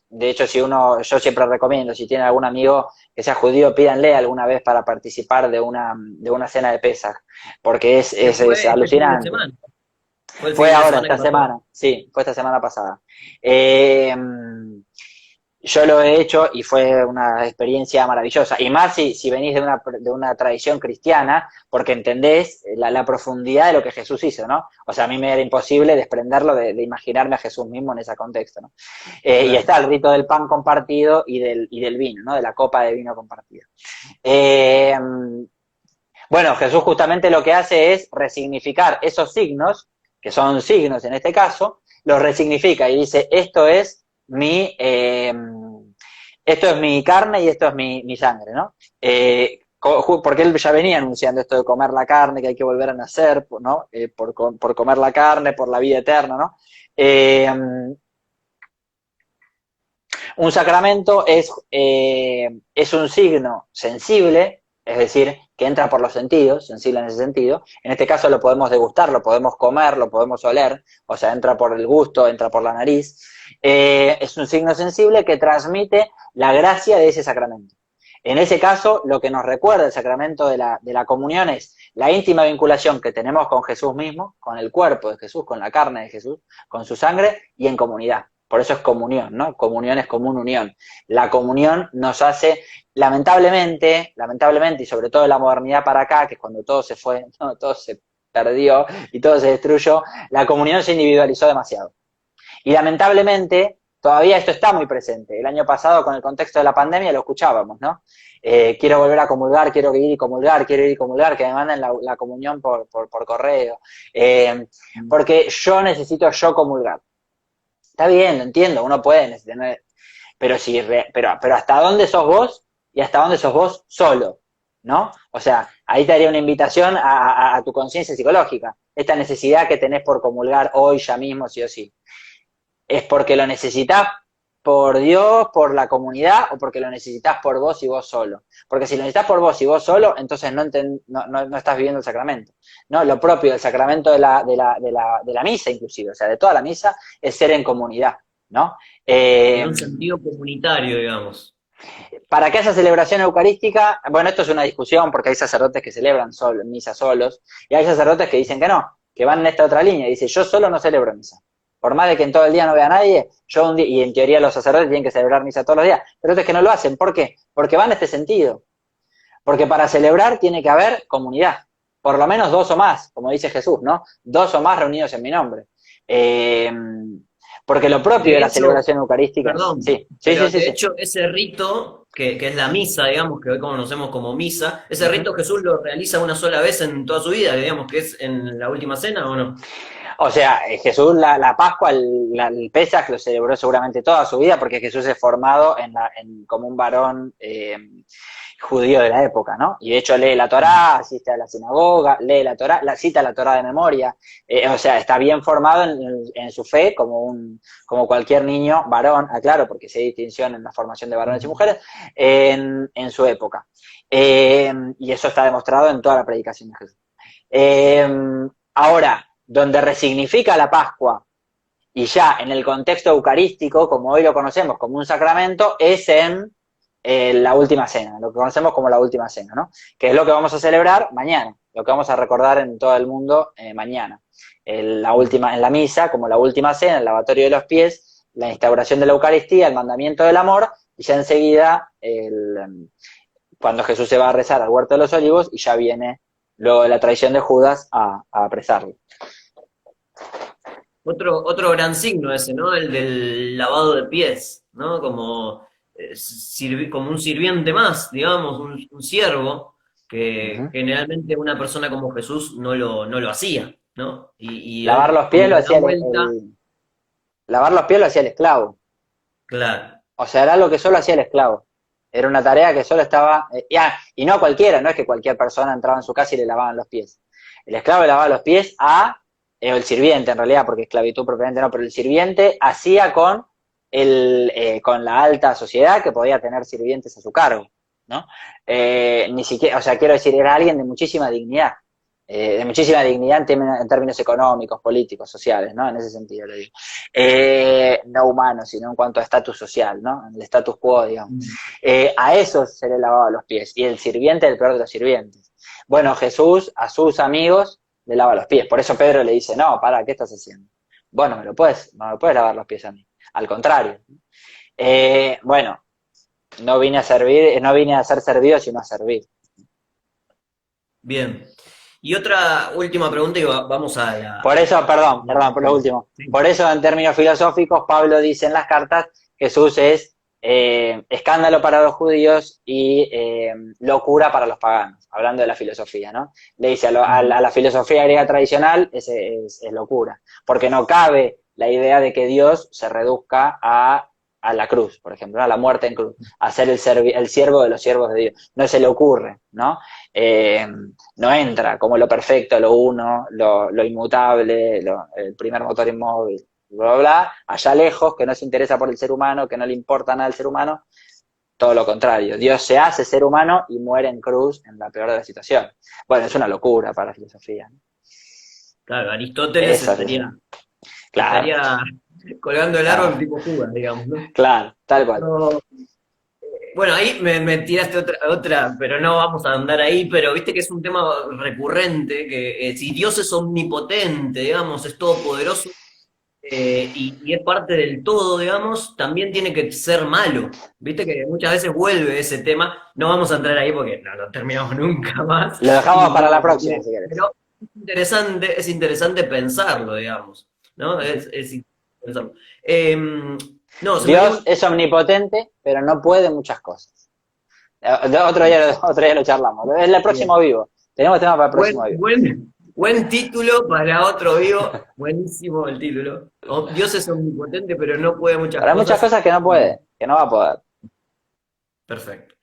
de hecho, yo siempre recomiendo, si tienen algún amigo que sea judío, pídanle alguna vez para participar de una cena de Pesaj, porque Que es fue este fin de alucinante. semana. Fue el Fue fin de ahora, semana esta que pasó. semana, sí, fue esta semana pasada. Eh, yo lo he hecho y fue una experiencia maravillosa. Y más si venís de una tradición cristiana, porque entendés la profundidad de lo que Jesús hizo, ¿no? O sea, a mí me era imposible desprenderlo de imaginarme a Jesús mismo en ese contexto, ¿no? Y Claro. está el rito del pan compartido y del vino, ¿no? De la copa de vino compartido. Eh, bueno, Jesús justamente lo que hace es resignificar esos signos, que son signos en este caso, los resignifica y dice, esto es mi carne y esto es mi sangre, ¿no? Porque él ya venía anunciando esto de comer la carne, que hay que volver a nacer, ¿no? Por comer la carne, por la vida eterna, ¿no? Eh, un sacramento es un signo sensible, es decir, que entra por los sentidos, sensible en ese sentido. En este caso lo podemos degustar, lo podemos comer, lo podemos oler, o sea, entra por el gusto, entra por la nariz. Es un signo sensible que transmite la gracia de ese sacramento. En ese caso, lo que nos recuerda el sacramento de la comunión es la íntima vinculación que tenemos con Jesús mismo, con el cuerpo de Jesús, con la carne de Jesús, con su sangre y en comunidad. Por eso es comunión, ¿no? Comunión es común unión. La comunión nos hace, lamentablemente, y sobre todo en la modernidad para acá, que es cuando todo se fue, ¿no? Todo se perdió y todo se destruyó, la comunión se individualizó demasiado. Y lamentablemente, todavía esto está muy presente. El año pasado, con el contexto de la pandemia, lo escuchábamos, ¿no? Quiero volver a comulgar, quiero ir y comulgar, quiero ir y comulgar, que me manden la comunión por correo. Porque yo necesito yo comulgar. Está bien, lo entiendo, uno puede necesitar, pero, pero ¿hasta dónde sos vos y hasta dónde sos vos solo? ¿No? O sea, ahí te haría una invitación a tu conciencia psicológica. Esta necesidad que tenés por comulgar hoy, ya mismo, sí o sí. ¿Es porque lo necesitas por Dios, por la comunidad, o porque lo necesitas por vos y vos solo? Porque si lo necesitas por vos y vos solo, entonces no estás viviendo el sacramento. ¿No? Lo propio del sacramento de la misa, inclusive, o sea, de toda la misa, es ser en comunidad, ¿no? En un sentido comunitario, digamos. Para que haya celebración eucarística, bueno, esto es una discusión porque hay sacerdotes que celebran misa solos, y hay sacerdotes que dicen que no, que van en esta otra línea, y dice, yo solo no celebro misa. Por más de que en todo el día no vea a nadie, yo un día, y en teoría los sacerdotes tienen que celebrar misa todos los días, pero otros que no lo hacen. ¿Por qué? Porque van en este sentido. Porque para celebrar tiene que haber comunidad. Por lo menos dos o más, como dice Jesús, ¿no? Dos o más reunidos en mi nombre. Porque lo propio de De la hecho, celebración eucarística, perdón, sí, sí, pero sí, sí, de sí. hecho ese rito, que es la misa, digamos, que hoy conocemos como misa, ese Uh-huh. rito Jesús lo realiza una sola vez en toda su vida, digamos, que es en la última cena, ¿o no? O sea, Jesús la Pascua, el Pesaj lo celebró seguramente toda su vida porque Jesús es formado como un varón judío de la época, ¿no? Y de hecho lee la Torá, asiste a la sinagoga, lee la Torá, cita la Torá de memoria, o sea, está bien formado en su fe como cualquier niño varón, aclaro, porque sí hay distinción en la formación de varones y mujeres, en su época. Y eso está demostrado en toda la predicación de Jesús. Ahora, donde resignifica la Pascua y ya en el contexto eucarístico, como hoy lo conocemos como un sacramento, es en la última cena, lo que conocemos como la última cena, ¿no? Que es lo que vamos a celebrar mañana, lo que vamos a recordar en todo el mundo mañana. En la misa, como la última cena, el lavatorio de los pies, la instauración de la Eucaristía, el mandamiento del amor, y ya enseguida, cuando Jesús se va a rezar al huerto de los olivos, y ya viene luego de la traición de Judas a apresarlo. Otro gran signo ese, ¿no? El del lavado de pies, ¿no? Como, como un sirviente más, digamos, un siervo, que Uh-huh. generalmente una persona como Jesús no lo hacía, ¿no? Y Lavar él los pies como lo que da hacía vuelta, lavar los pies lo hacía el esclavo. claro. O sea, era lo que solo hacía el esclavo. Era una tarea que solo estaba... y no cualquiera, no es que cualquier persona entraba en su casa y le lavaban los pies. El esclavo le lavaba los pies el sirviente en realidad, porque esclavitud propiamente no, pero el sirviente hacía con la alta sociedad que podía tener sirvientes a su cargo, ¿no? Ni siquiera, o sea, quiero decir, era alguien de muchísima dignidad en términos económicos, políticos, sociales, ¿no? En ese sentido lo digo. No humano, sino en cuanto a estatus social, ¿no? El status quo, digamos. A esos se le lavaba los pies, y el sirviente el peor de los sirvientes. Bueno, Jesús a sus amigos le lava los pies, por eso Pedro le dice, no, para, ¿qué estás haciendo? Vos no me lo puedes lavar los pies a mí, al contrario. Bueno, no vine a servir, no vine a ser servido, sino a servir. Bien. Y otra última pregunta y vamos a Por eso, perdón, la por lo último. sí. Por eso, en términos filosóficos, Pablo dice en las cartas, Jesús es escándalo para los judíos y locura para los paganos, hablando de la filosofía, ¿no? Le dice a la filosofía griega tradicional es locura, porque no cabe la idea de que Dios se reduzca a la cruz, por ejemplo, a la muerte en cruz, a ser el siervo de los siervos de Dios. No se le ocurre, ¿no? No entra como lo perfecto, lo uno, lo inmutable, el primer motor inmóvil, bla, bla, bla, allá lejos, que no se interesa por el ser humano, que no le importa nada al ser humano, todo lo contrario. Dios se hace ser humano y muere en cruz en la peor de las situaciones. Bueno, es una locura para la filosofía, ¿no? Claro, Aristóteles Sí. Claro, estaría colgando el árbol claro, tipo Judas, digamos, ¿no? claro, tal cual. Pero, bueno, ahí me tiraste otra, pero no vamos a andar ahí, pero viste que es un tema recurrente, que si Dios es omnipotente, digamos, es todopoderoso, y es parte del todo, digamos, también tiene que ser malo. Viste que muchas veces vuelve ese tema, no vamos a entrar ahí porque no lo terminamos nunca más, Lo dejamos y para la no, próxima, si querés. pero es interesante pensarlo, digamos, ¿no? Es interesante pensarlo. No, se me Dios dio es omnipotente, pero no puede muchas cosas. Otro día lo charlamos. Es el próximo bien. vivo. Tenemos tema para el próximo vivo. Buen título para otro vivo, buenísimo el título. Dios es omnipotente, pero no puede muchas Pero hay muchas cosas. cosas que no puede, que no va a poder. Perfecto.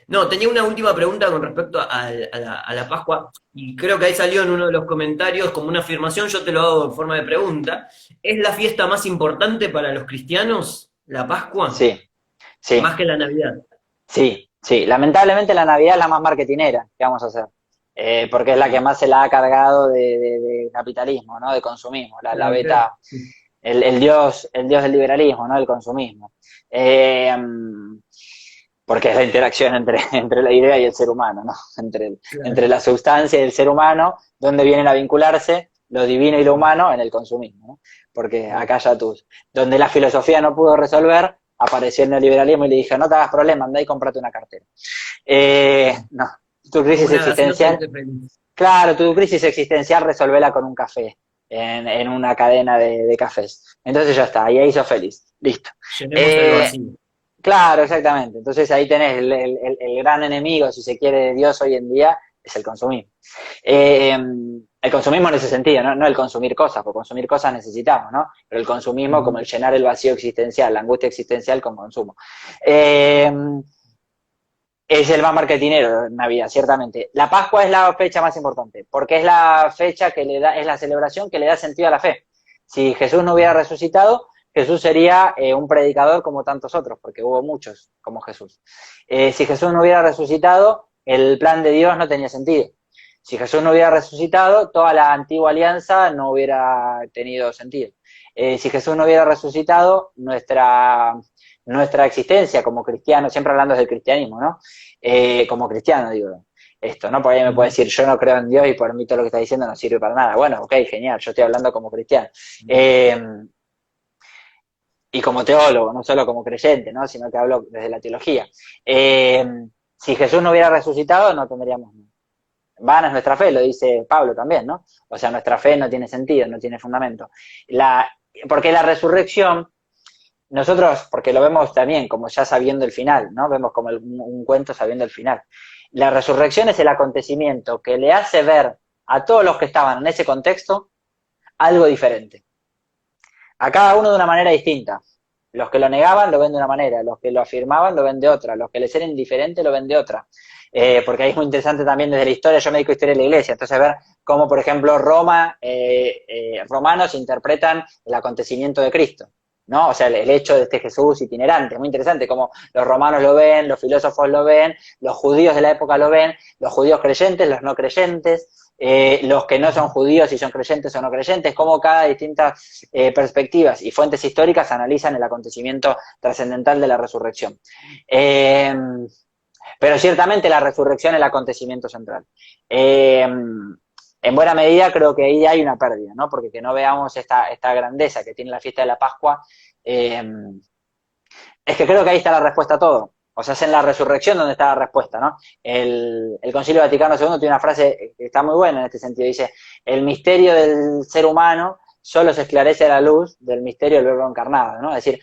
No, tenía una última pregunta con respecto a la Pascua, y creo que ahí salió en uno de los comentarios como una afirmación, yo te lo hago en forma de pregunta. ¿Es la fiesta más importante para los cristianos, la Pascua? Sí, sí, Más que la Navidad. sí, sí. Lamentablemente la Navidad es la más marketinera. ¿Qué vamos a hacer? Porque es la que Sí, más se la ha cargado de capitalismo, ¿no? De consumismo. La claro, beta, el dios del liberalismo, ¿no? El consumismo. Eh, porque es la interacción entre la idea y el ser humano, ¿no? Entre claro. la sustancia y el ser humano, donde vienen a vincularse lo divino y lo humano en el consumismo, ¿no? Porque acá ya donde la filosofía no pudo resolver, apareció el neoliberalismo y le dije, no te hagas problema, anda y cómprate una cartera. No, tu crisis Una gaseosa y existencial, sé feliz. claro, tu crisis existencial resolvela con un café, en una cadena de cafés. Entonces ya está, y ahí sos feliz, listo. Llenemos el Eh, vacío. Claro, exactamente. Entonces ahí tenés el gran enemigo, si se quiere, de Dios hoy en día, es el consumismo. Eh, el consumismo en ese sentido, ¿no? No el consumir cosas, porque consumir cosas necesitamos, ¿no? Pero el consumismo como el llenar el vacío existencial, la angustia existencial con consumo. Eh, es el más marketinero en Navidad, ciertamente. La Pascua es la fecha más importante, porque es la fecha que le da, es la celebración que le da sentido a la fe. Si Jesús no hubiera resucitado, Jesús sería un predicador como tantos otros, porque hubo muchos como Jesús. Si Jesús no hubiera resucitado, el plan de Dios no tenía sentido. Si Jesús no hubiera resucitado, toda la antigua alianza no hubiera tenido sentido. Si Jesús no hubiera resucitado, nuestra existencia como cristianos, siempre hablando del cristianismo, ¿no? Como cristiano, digo, esto, ¿no? Porque alguien me puede decir, yo no creo en Dios y por mí todo lo que está diciendo no sirve para nada. Bueno, ok, genial, yo estoy hablando como cristiano. Eh, y como teólogo, no solo como creyente, ¿no? Sino que hablo desde la teología. Eh, si Jesús no hubiera resucitado, no tendríamos. Vana es nuestra fe, lo dice Pablo también, ¿no? O sea, nuestra fe no tiene sentido, no tiene fundamento. Porque la resurrección, nosotros, porque lo vemos también como ya sabiendo el final, ¿no? Vemos como un cuento sabiendo el final. La resurrección es el acontecimiento que le hace ver a todos los que estaban en ese contexto algo diferente. A cada uno de una manera distinta. Los que lo negaban lo ven de una manera, los que lo afirmaban lo ven de otra, los que les eran indiferentes lo ven de otra. Porque ahí es muy interesante también desde la historia, yo me dedico a historia de la iglesia, entonces ver cómo, por ejemplo, romanos interpretan el acontecimiento de Cristo, ¿no? O sea, el hecho de este Jesús itinerante, es muy interesante cómo los romanos lo ven, los filósofos lo ven, los judíos de la época lo ven, los judíos creyentes, los no creyentes, los que no son judíos y son creyentes o no creyentes, cómo cada distintas perspectivas y fuentes históricas analizan el acontecimiento trascendental de la resurrección. Pero ciertamente la resurrección es el acontecimiento central. En buena medida creo que ahí hay una pérdida, ¿no? Porque que no veamos esta grandeza que tiene la fiesta de la Pascua, es que creo que ahí está la respuesta a todo. O sea, es en la resurrección donde está la respuesta, ¿no? El Concilio Vaticano II tiene una frase que está muy buena en este sentido. Dice, el misterio del ser humano solo se esclarece a la luz del misterio del verbo encarnado, ¿no? Es decir,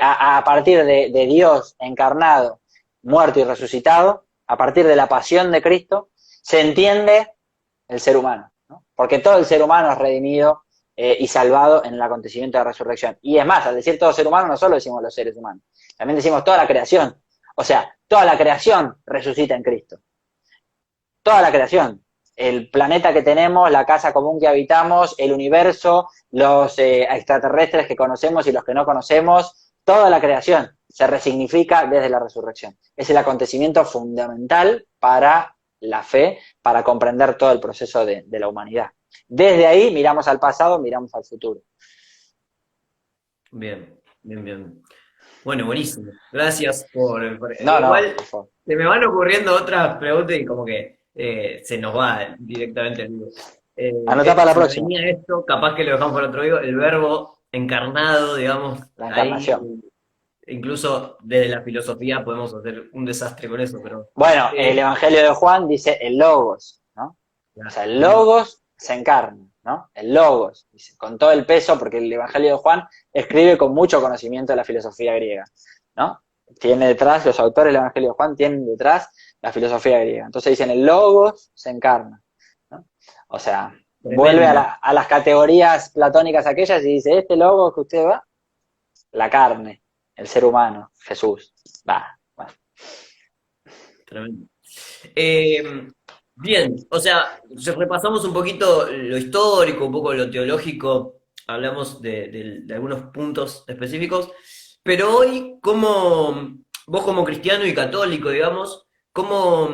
a partir de Dios encarnado, muerto y resucitado, a partir de la pasión de Cristo, se entiende el ser humano, ¿no? Porque todo el ser humano es redimido y salvado en el acontecimiento de la resurrección. Y es más, al decir todo ser humano, no solo decimos los seres humanos, también decimos toda la creación. O sea, toda la creación resucita en Cristo. Toda la creación. El planeta que tenemos, la casa común que habitamos, el universo, los extraterrestres que conocemos y los que no conocemos, toda la creación se resignifica desde la resurrección. Es el acontecimiento fundamental para la fe, para comprender todo el proceso de la humanidad. Desde ahí miramos al pasado, miramos al futuro. Bien, bien, bien. Bueno, buenísimo. Gracias No, no, igual por favor. se me van ocurriendo otras preguntas y como que se nos va directamente el vivo. Anotá para la Se me próxima. venía esto, capaz que lo dejamos para otro video, el verbo encarnado, digamos, La ahí, encarnación. incluso desde la filosofía podemos hacer un desastre con eso, pero Bueno, el eh, Evangelio de Juan dice el Logos, ¿no? O ya, sea, el Logos se encarna, ¿no? El Logos, dice, con todo el peso, porque el Evangelio de Juan escribe con mucho conocimiento de la filosofía griega, ¿no? Tiene detrás, los autores del Evangelio de Juan tienen detrás la filosofía griega. Entonces dicen, el Logos se encarna, ¿no? O sea, vuelve tremendo. a las categorías platónicas aquellas y dice, este Logos que usted va, la carne, el ser humano, Jesús, va, bueno. Tremendo. Eh, bien, o sea, si repasamos un poquito lo histórico, un poco lo teológico, hablamos de algunos puntos específicos, pero hoy, ¿cómo, vos como cristiano y católico, digamos, cómo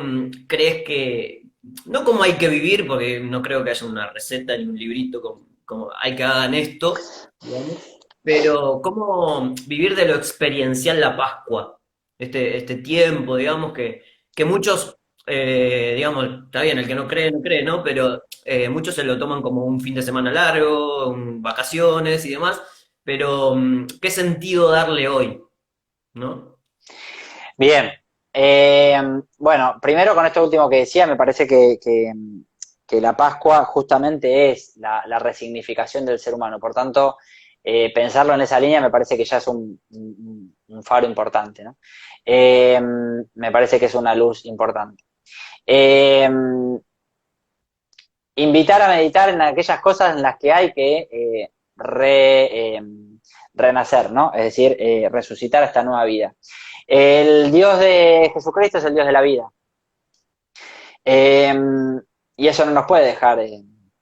crees que, no cómo hay que vivir, porque no creo que haya una receta ni un librito como hay que hagan esto, digamos, pero cómo vivir de lo experiencial la Pascua, este tiempo, digamos, que muchos, digamos, está bien, el que no cree, no cree, ¿no? Pero muchos se lo toman como un fin de semana largo, vacaciones y demás, pero ¿qué sentido darle hoy, ¿no? Bien. Bueno, primero con esto último que decía, me parece que la Pascua justamente es la resignificación del ser humano. Por tanto, pensarlo en esa línea me parece que ya es un faro importante, ¿no? Me parece que es una luz importante. Eh, Invitar a meditar en aquellas cosas en las que hay que renacer, ¿no? Es decir, resucitar esta nueva vida. El Dios de Jesucristo es el Dios de la vida. Eh, y eso no nos puede dejar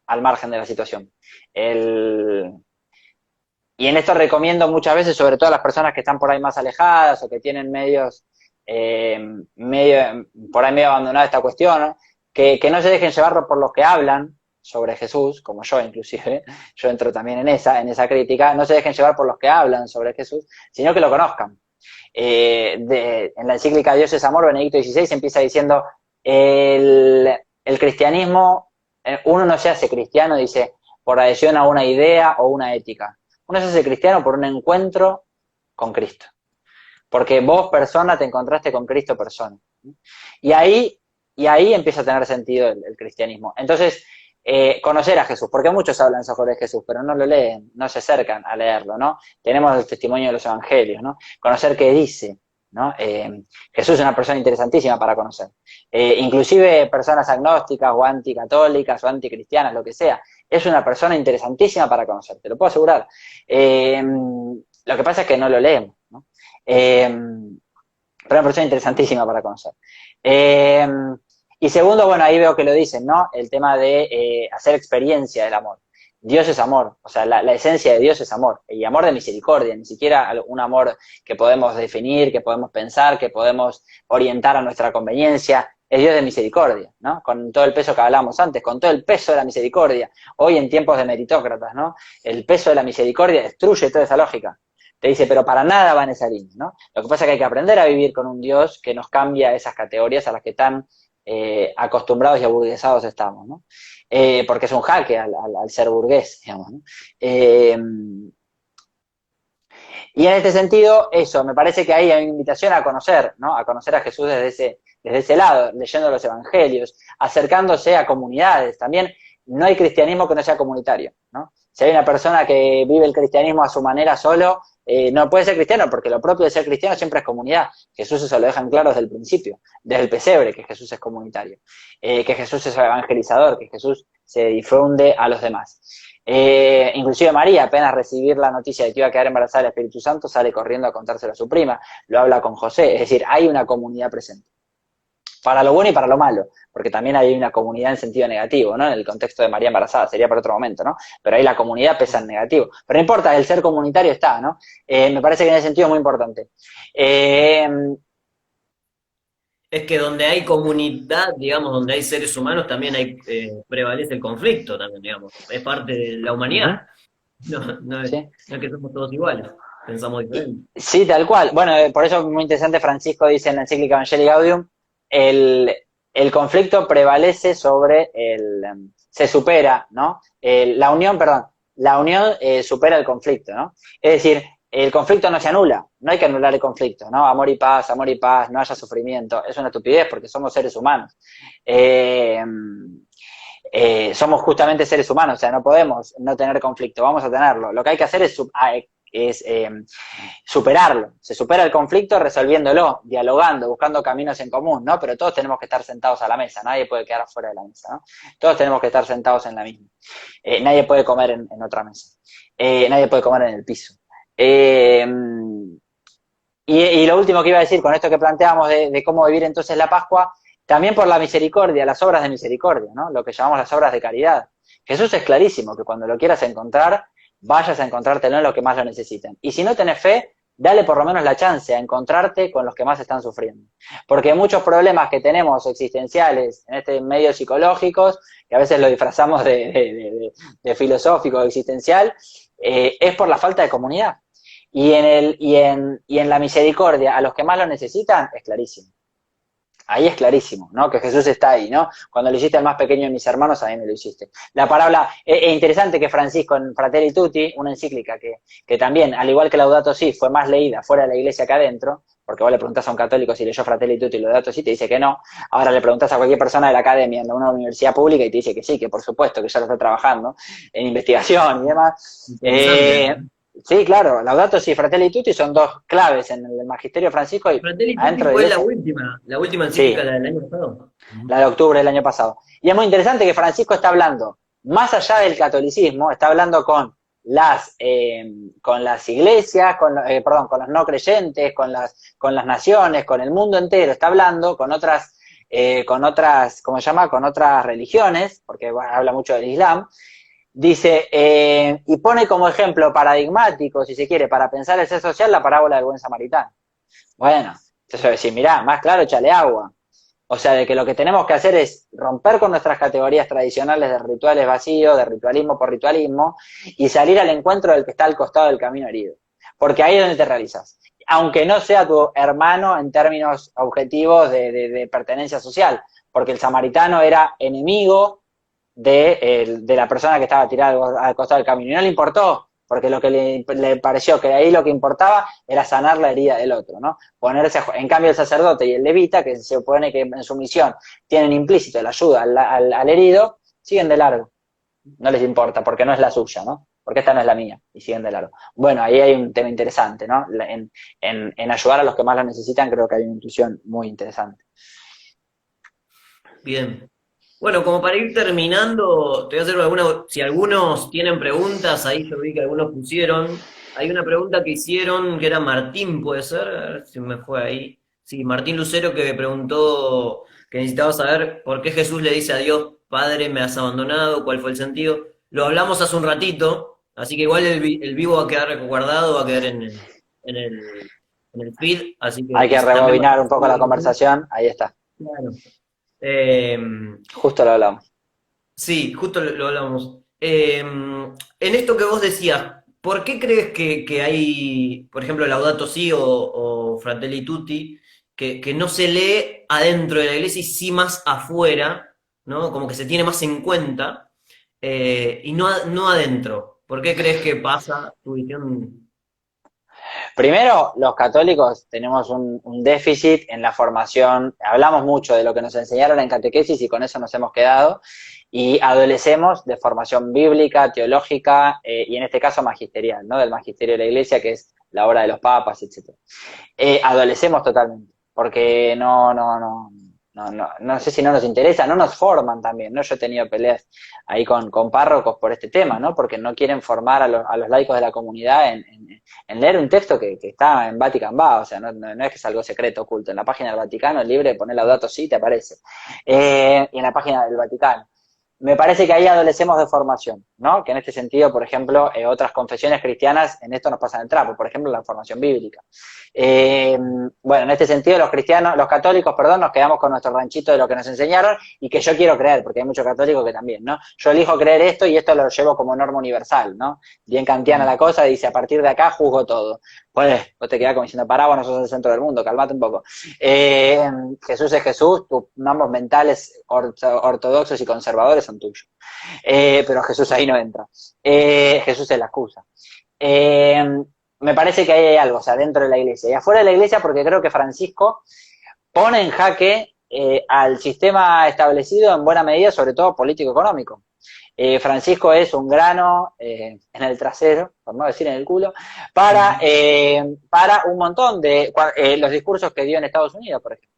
al margen de la situación. El, y en esto recomiendo muchas veces, sobre todo a las personas que están por ahí más alejadas o que tienen medios, por ahí medio abandonada esta cuestión, ¿no? Que no se dejen llevar por los que hablan sobre Jesús, como yo inclusive, yo entro también en esa crítica, no se dejen llevar por los que hablan sobre Jesús, sino que lo conozcan. En la encíclica Dios es Amor, Benedicto XVI empieza diciendo, el cristianismo, uno no se hace cristiano, dice, por adhesión a una idea o una ética. Uno se hace cristiano por un encuentro con Cristo. Porque vos, persona, te encontraste con Cristo, persona. Y ahí, y ahí empieza a tener sentido el cristianismo. Entonces, conocer a Jesús, porque muchos hablan sobre Jesús, pero no lo leen, no se acercan a leerlo, ¿no? Tenemos el testimonio de los evangelios, ¿no? Conocer qué dice, ¿no? Jesús es una persona interesantísima para conocer. Inclusive personas agnósticas o anticatólicas o anticristianas, lo que sea, es una persona interesantísima para conocer, te lo puedo asegurar. Lo que pasa es que no lo leemos, ¿no? Pero una persona interesantísima para conocer. Eh, y segundo, bueno, ahí veo que lo dicen, ¿no? El tema de hacer experiencia del amor. Dios es amor, o sea, la esencia de Dios es amor, y amor de misericordia, ni siquiera un amor que podemos definir, que podemos pensar, que podemos orientar a nuestra conveniencia, es Dios de misericordia, ¿no? Con todo el peso que hablábamos antes, con todo el peso de la misericordia, hoy en tiempos de meritócratas, ¿no? El peso de la misericordia destruye toda esa lógica. Te dice, pero para nada va en esa línea, ¿no? Lo que pasa es que hay que aprender a vivir con un Dios que nos cambia esas categorías a las que tan acostumbrados y aburguesados estamos, ¿no? Porque es un jaque al ser burgués, digamos, ¿no? Y en este sentido, eso, me parece que ahí hay una invitación a conocer, ¿no? A conocer a Jesús desde ese lado, leyendo los evangelios, acercándose a comunidades. También no hay cristianismo que no sea comunitario, ¿no? Si hay una persona que vive el cristianismo a su manera solo, no puede ser cristiano, porque lo propio de ser cristiano siempre es comunidad. Jesús eso lo dejan claro desde el principio, desde el pesebre, que Jesús es comunitario, que Jesús es evangelizador, que Jesús se difunde a los demás. Inclusive María, apenas recibir la noticia de que iba a quedar embarazada del Espíritu Santo, sale corriendo a contárselo a su prima, lo habla con José, es decir, hay una comunidad presente. Para lo bueno y para lo malo, porque también hay una comunidad en sentido negativo, ¿no? En el contexto de María embarazada, sería para otro momento, ¿no? Pero ahí la comunidad pesa en negativo. Pero no importa, el ser comunitario está, ¿no? Me parece que en ese sentido es muy importante. Eh, Es que donde hay comunidad, digamos, donde hay seres humanos, también prevalece el conflicto, también, digamos. Es parte de la humanidad. uh-huh, No, no, sí. no es que somos todos iguales, pensamos diferente. Sí, tal cual. Bueno, por eso es muy interesante, Francisco dice en la encíclica Evangelii Gaudium, el, el conflicto prevalece sobre se supera, ¿no? La unión, perdón, la unión supera el conflicto, ¿no? Es decir, el conflicto no se anula, no hay que anular el conflicto, ¿no? Amor y paz, no haya sufrimiento, es una estupidez porque somos seres humanos. Eh, Somos justamente seres humanos, o sea, no podemos no tener conflicto, vamos a tenerlo. Lo que hay que hacer es superarlo. Se supera el conflicto resolviéndolo, dialogando, buscando caminos en común, ¿no? Pero todos tenemos que estar sentados a la mesa, nadie puede quedar afuera de la mesa, ¿no? Todos tenemos que estar sentados en la misma. Nadie puede comer en otra mesa. Nadie puede comer en el piso. Y lo último que iba a decir con esto que planteamos de cómo vivir entonces la Pascua, también por la misericordia, las obras de misericordia, ¿no? Lo que llamamos las obras de caridad. Jesús es clarísimo que cuando lo quieras encontrar, vayas a encontrártelo en los que más lo necesitan. Y si no tenés fe, dale por lo menos la chance a encontrarte con los que más están sufriendo. Porque muchos problemas que tenemos existenciales en este medio psicológicos, que a veces lo disfrazamos de filosófico, existencial, es por la falta de comunidad. Y en la misericordia, a los que más lo necesitan, es clarísimo. Ahí es clarísimo, ¿no? Que Jesús está ahí, ¿no? Cuando lo hiciste al más pequeño de mis hermanos, a mí me lo hiciste. La parábola, es interesante que Francisco en Fratelli Tutti, una encíclica que también, al igual que Laudato Si, fue más leída fuera de la iglesia que adentro, porque vos le preguntás a un católico si leyó Fratelli Tutti y Laudato Si, te dice que no. Ahora le preguntás a cualquier persona de la academia, en una universidad pública, y te dice que sí, que por supuesto, que ya lo está trabajando en investigación y demás. Interesante. Sí, claro, Laudato Si y Fratelli Tutti son dos claves en el Magisterio Francisco y Fratelli Tutti adentro de fue iglesia. la última Sí, encíclica del año pasado. la de octubre del año pasado. Y es muy interesante que Francisco está hablando, más allá del catolicismo, está hablando con las iglesias, perdón, con los no creyentes, con las naciones, con el mundo entero, está hablando ¿cómo se llama? Con otras religiones, porque bueno, habla mucho del Islam. Dice, y pone como ejemplo paradigmático, si se quiere, para pensar el ser social, la parábola del buen samaritano. Bueno, entonces voy a decir, mirá, más claro, échale agua. O sea, de que lo que tenemos que hacer es romper con nuestras categorías tradicionales de rituales vacíos, de ritualismo por ritualismo, y salir al encuentro del que está al costado del camino herido. Porque ahí es donde te realizas. Aunque no sea tu hermano en términos objetivos de pertenencia social, porque el samaritano era enemigo de la persona que estaba tirada al costado del camino. Y no le importó, porque lo que le pareció que de ahí lo que importaba era sanar la herida del otro, ¿no? En cambio el sacerdote y el levita, que se supone que en su misión tienen implícito la ayuda al herido, siguen de largo. No les importa, porque no es la suya, ¿no? Porque esta no es la mía, y siguen de largo. Bueno, ahí hay un tema interesante, ¿no? En ayudar a los que más lo necesitan, creo que hay una intuición muy interesante. Bien. Bueno, como para ir terminando, te voy a hacer alguna, si algunos tienen preguntas, ahí yo vi que algunos pusieron. Hay una pregunta que hicieron, que era Martín, puede ser, a ver si me fue ahí. Sí, Martín Lucero que preguntó que necesitaba saber por qué Jesús le dice a Dios, Padre, me has abandonado, cuál fue el sentido. Lo hablamos hace un ratito, así que igual el vivo va a quedar guardado, va a quedar en el, en el feed, así que Hay que también va a rebobinar un poco la estar. conversación, ahí está, Claro. Eh, justo lo hablamos. Sí, justo lo hablamos. En esto que vos decías, ¿por qué crees que hay, por ejemplo, Laudato Si o Fratelli Tutti, que no se lee adentro de la iglesia y sí más afuera, ¿no? Como que se tiene más en cuenta, y no adentro? ¿Por qué crees que pasa tu visión? Primero, los católicos tenemos un déficit en la formación, hablamos mucho de lo que nos enseñaron en catequesis y con eso nos hemos quedado, y adolecemos de formación bíblica, teológica y en este caso magisterial, ¿no? Del magisterio de la iglesia, que es la obra de los papas, etc. Adolecemos totalmente, porque no sé si no nos interesa, no nos forman también, ¿no? Yo he tenido peleas ahí con párrocos por este tema, ¿no? Porque no quieren formar a los laicos de la comunidad en leer un texto que está en Vatican Va, o sea, no es que es algo secreto, oculto. En la página del Vaticano es libre de poner Laudato Si, te aparece. Y en la página del Vaticano. Me parece que ahí adolecemos de formación, ¿no? Que en este sentido, por ejemplo, otras confesiones cristianas en esto nos pasan el trapo, por ejemplo, la formación bíblica. Bueno, en este sentido los católicos, perdón, nos quedamos con nuestro ranchito de lo que nos enseñaron y que yo quiero creer, porque hay muchos católicos que también, ¿no? Yo elijo creer esto y esto lo llevo como norma universal, ¿no? Bien kantiana la cosa, dice, a partir de acá juzgo todo. vos te quedás como diciendo, pará, vos no sos el centro del mundo, calmate un poco. Jesús es Jesús, tus ambos mentales ortodoxos y conservadores son tuyos. Pero Jesús ahí no entra. Jesús es la excusa. Me parece que ahí hay algo, o sea, dentro de la iglesia. Y afuera de la iglesia, porque creo que Francisco pone en jaque al sistema establecido en buena medida, sobre todo político-económico. Francisco es un grano en el trasero, por no decir en el culo, para un montón de los discursos que dio en Estados Unidos, por ejemplo.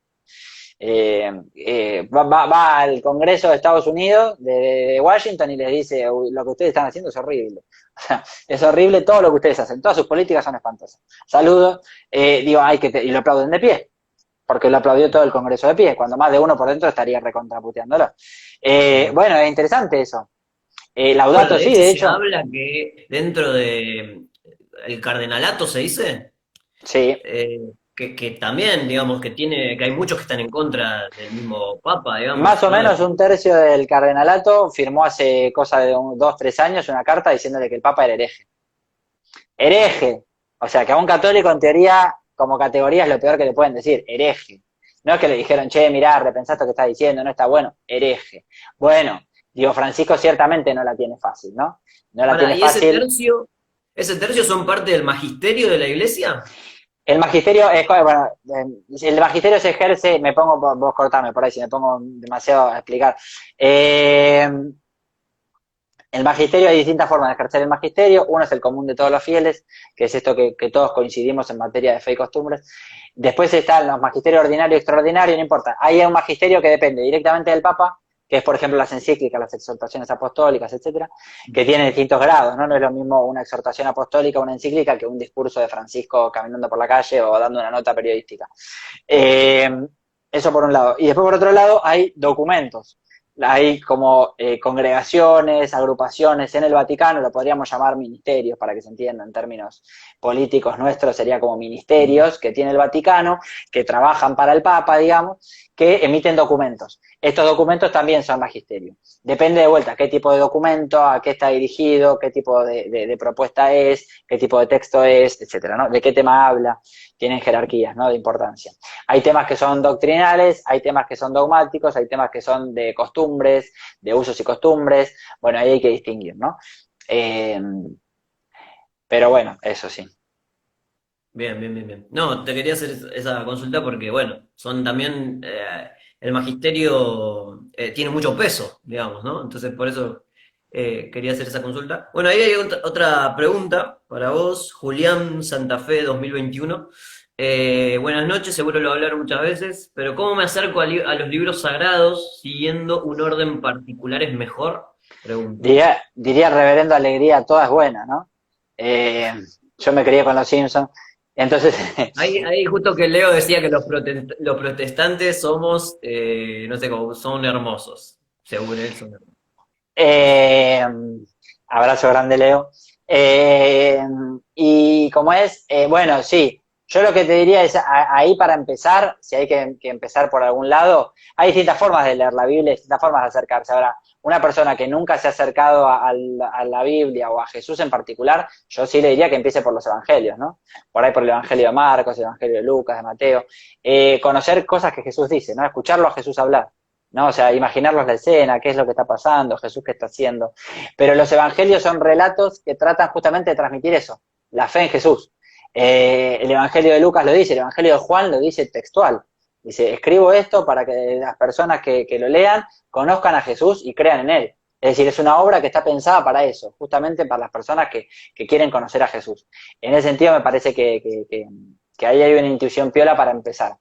Va al Congreso de Estados Unidos, de Washington, y les dice, lo que ustedes están haciendo es horrible. O sea, es horrible todo lo que ustedes hacen, todas sus políticas son espantosas. Saludos, digo, y lo aplauden de pie, porque lo aplaudió todo el Congreso de pie, cuando más de uno por dentro estaría recontraputeándolo. Bueno, es interesante eso. Bueno, Laudato de sí, hecho de se hecho, habla que dentro de el cardenalato se dice, sí. eh, que también, digamos, que hay muchos que están en contra del mismo Papa, Más digamos, o ¿no? menos un tercio del cardenalato firmó hace cosa de 2, 3 años una carta diciéndole que el Papa era hereje. Hereje. O sea, que a un católico en teoría, como categoría, es lo peor que le pueden decir, hereje. No es que le dijeron, che, mirá, repensá esto que estás diciendo, no está bueno, hereje. Bueno, digo, Francisco ciertamente no la tiene fácil, ¿no? No la Ahora, tiene ¿y fácil. ese tercio son parte del magisterio de la iglesia? El magisterio es, bueno, el magisterio se ejerce, me pongo, vos cortame por ahí si me pongo demasiado a explicar. El magisterio, hay distintas formas de ejercer el magisterio. Uno es el común de todos los fieles, que es esto que todos coincidimos en materia de fe y costumbres. Después están los magisterios ordinario y extraordinario, no importa. Hay un magisterio que depende directamente del Papa, que es, por ejemplo, las encíclicas, las exhortaciones apostólicas, etcétera, que tienen distintos grados, ¿no? No es lo mismo una exhortación apostólica, una encíclica, que un discurso de Francisco caminando por la calle o dando una nota periodística. Eh, Eso por un lado. Y después, por otro lado, hay documentos. Hay como congregaciones, agrupaciones en el Vaticano, lo podríamos llamar ministerios para que se entienda en términos políticos nuestros, sería como ministerios que tiene el Vaticano, que trabajan para el Papa, digamos, que emiten documentos. Estos documentos también son magisterio. Depende de vuelta qué tipo de documento, a qué está dirigido, qué tipo de propuesta es, qué tipo de texto es, etcétera, ¿no? De qué tema habla, tienen jerarquías, ¿no? De importancia. Hay temas que son doctrinales, hay temas que son dogmáticos, hay temas que son de costumbres, de usos y costumbres. Bueno, ahí hay que distinguir, ¿no? Pero bueno, eso sí. Bien, bien, bien, bien. No, te quería hacer esa consulta porque, bueno, son también, el magisterio tiene mucho peso, digamos, ¿no? Entonces, por eso quería hacer esa consulta. Bueno, ahí hay otra pregunta para vos, Julián Santa Fe 2021. Buenas noches, seguro lo hablaron muchas veces, pero ¿cómo me acerco a los libros sagrados siguiendo un orden particular es mejor? Pregunta. Diría reverendo alegría, toda es buena, ¿no? Eh, yo me crié con los Simpsons, entonces Ahí justo que Leo decía que los protestantes somos, no sé, como son hermosos, según él son hermosos. Eh, abrazo grande, Leo. Y como es, bueno, sí, yo lo que te diría es, ahí para empezar, si hay que empezar por algún lado, hay distintas formas de leer la Biblia, distintas formas de acercarse. Ahora, una persona que nunca se ha acercado a la Biblia o a Jesús en particular, yo sí le diría que empiece por los evangelios, ¿no? Por ahí por el Evangelio de Marcos, el Evangelio de Lucas, de Mateo. Conocer cosas que Jesús dice, ¿no? Escucharlo a Jesús hablar. ¿No? O sea, imaginarnos la escena, qué es lo que está pasando, Jesús qué está haciendo. Pero los evangelios son relatos que tratan justamente de transmitir eso, la fe en Jesús. El evangelio de Lucas lo dice, el evangelio de Juan lo dice textual. Dice, escribo esto para que las personas que lo lean conozcan a Jesús y crean en él. Es decir, es una obra que está pensada para eso, justamente para las personas que quieren conocer a Jesús. En ese sentido me parece que ahí hay una intuición piola para empezar.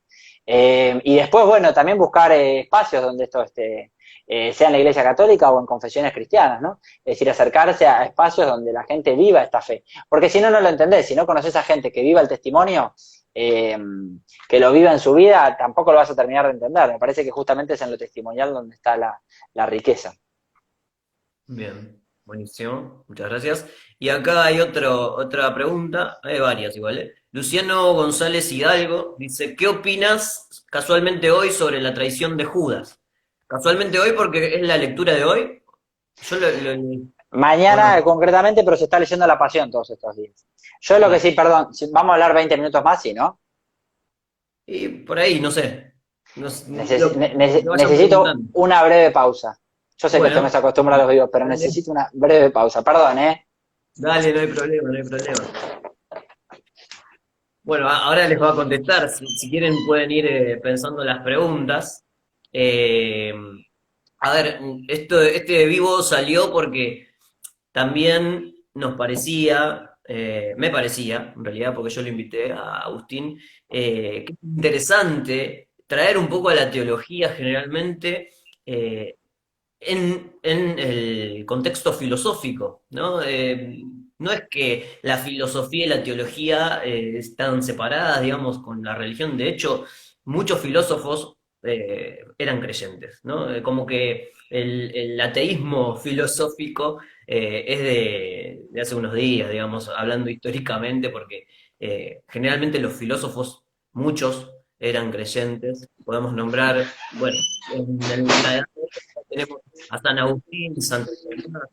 Y después, bueno, también buscar espacios donde esto sea en la Iglesia Católica o en confesiones cristianas, ¿no? Es decir, acercarse a espacios donde la gente viva esta fe. Porque si no, no lo entendés. Si no conoces a gente que viva el testimonio, que lo viva en su vida, tampoco lo vas a terminar de entender. Me parece que justamente es en lo testimonial donde está la riqueza. Bien, buenísimo, muchas gracias. Y acá hay otra pregunta, hay varias igual, ¿eh? Luciano González Hidalgo dice, ¿qué opinas casualmente hoy sobre la traición de Judas? Casualmente hoy porque es la lectura de hoy. Yo ¿o Mañana no? concretamente, pero se está leyendo La Pasión todos estos días. Yo lo que Dale. sí, perdón, vamos a hablar 20 minutos más, ¿sí, no? Y por ahí, no sé. Lo vayan Necesito preguntando. una breve pausa. Yo sé que usted no Bueno, se acostumbra a los vivos, pero dale, necesito una breve pausa. Perdón, ¿eh? dale, no hay problema, no hay problema. Bueno, ahora les voy a contestar. Si quieren pueden ir pensando las preguntas. Eh, a ver, este vivo salió porque también nos parecía, me parecía, en realidad, porque yo lo invité a Agustín, que es interesante traer un poco a la teología generalmente eh, en el contexto filosófico, ¿no? No es que la filosofía y la teología están separadas, digamos, con la religión. De hecho, muchos filósofos eran creyentes, ¿no? Como que el ateísmo filosófico es de hace unos días, digamos, hablando históricamente, porque generalmente los filósofos, muchos, eran creyentes. Podemos nombrar, bueno, en la Edad Media tenemos a San Agustín, Santo Tomás,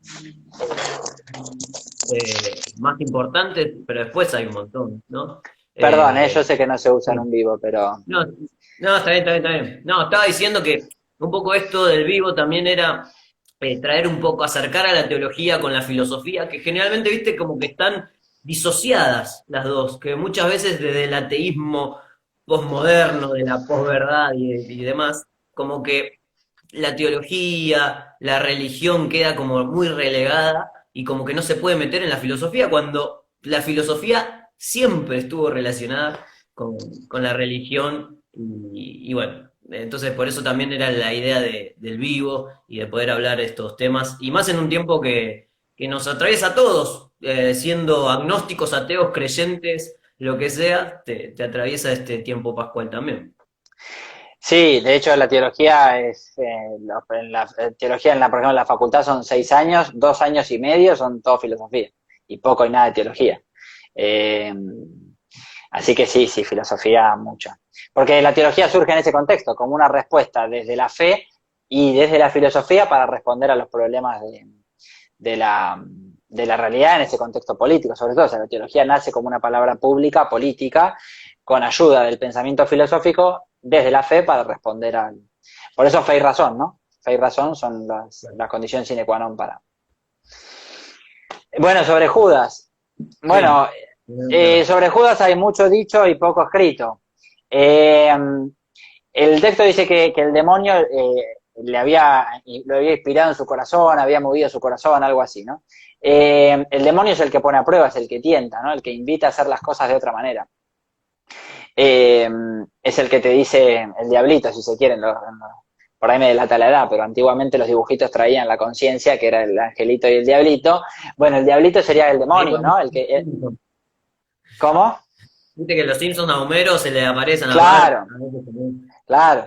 más importantes, pero después hay un montón, ¿no? Perdón, yo Eh, sé que no se usa en sí. un vivo, pero No, no, está bien, está bien, está bien. No, estaba diciendo que un poco esto del vivo también era traer un poco, acercar a la teología con la filosofía, que generalmente, viste, como que están disociadas las dos, que muchas veces desde el ateísmo posmoderno, de la posverdad y demás, como que la teología, la religión queda como muy relegada y como que no se puede meter en la filosofía cuando la filosofía siempre estuvo relacionada con la religión y bueno, entonces por eso también era la idea del vivo y de poder hablar estos temas y más en un tiempo que nos atraviesa a todos, siendo agnósticos, ateos, creyentes, lo que sea, te atraviesa este tiempo pascual también. sí, de hecho la teología es, en la teología por ejemplo, en la facultad son 6 años, 2 años y medio son todo filosofía y poco y nada de teología. Eh, Así que sí, sí, filosofía mucho. Porque la teología surge en ese contexto, como una respuesta desde la fe y desde la filosofía para responder a los problemas de de la realidad en ese contexto político. Sobre todo, o sea, la teología nace como una palabra pública, política, con ayuda del pensamiento filosófico desde la fe para responder al... Por eso fe y razón, ¿no? Fe y razón son las condiciones sine qua non para... Bueno, sobre Judas. Sí, Bueno, gran tema. sobre Judas hay mucho dicho y poco escrito. Eh, el texto dice que el demonio lo había inspirado en su corazón, había movido su corazón, algo así, ¿no? El demonio es el que pone a prueba, es el que tienta, ¿no? El que invita a hacer las cosas de otra manera. Eh, es el que te dice el diablito, si se quieren, por ahí me delata la edad, pero antiguamente los dibujitos traían la conciencia, que era el angelito y el diablito. Bueno, el diablito sería el Ahí demonio, cuando ¿no? ¿Cómo? viste que los Simpsons a Homero se le aparecen a Bart. Claro, claro.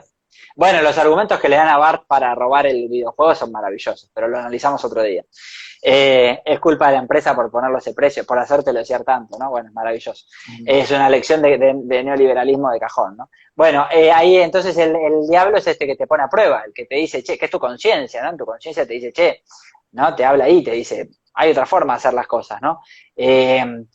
Bueno, los argumentos que le dan a Bart para robar el videojuego son maravillosos, pero lo analizamos otro día. Es culpa de la empresa por ponerlo a ese precio, por hacértelo desear tanto, ¿no? Bueno, es maravilloso. Es una lección de neoliberalismo de cajón, ¿no? Bueno, ahí entonces el diablo es este que te pone a prueba, el que te dice, che, que es tu conciencia, ¿no? Tu conciencia te dice, che, ¿no? Te habla ahí, te dice, hay otra forma de hacer las cosas, ¿no? En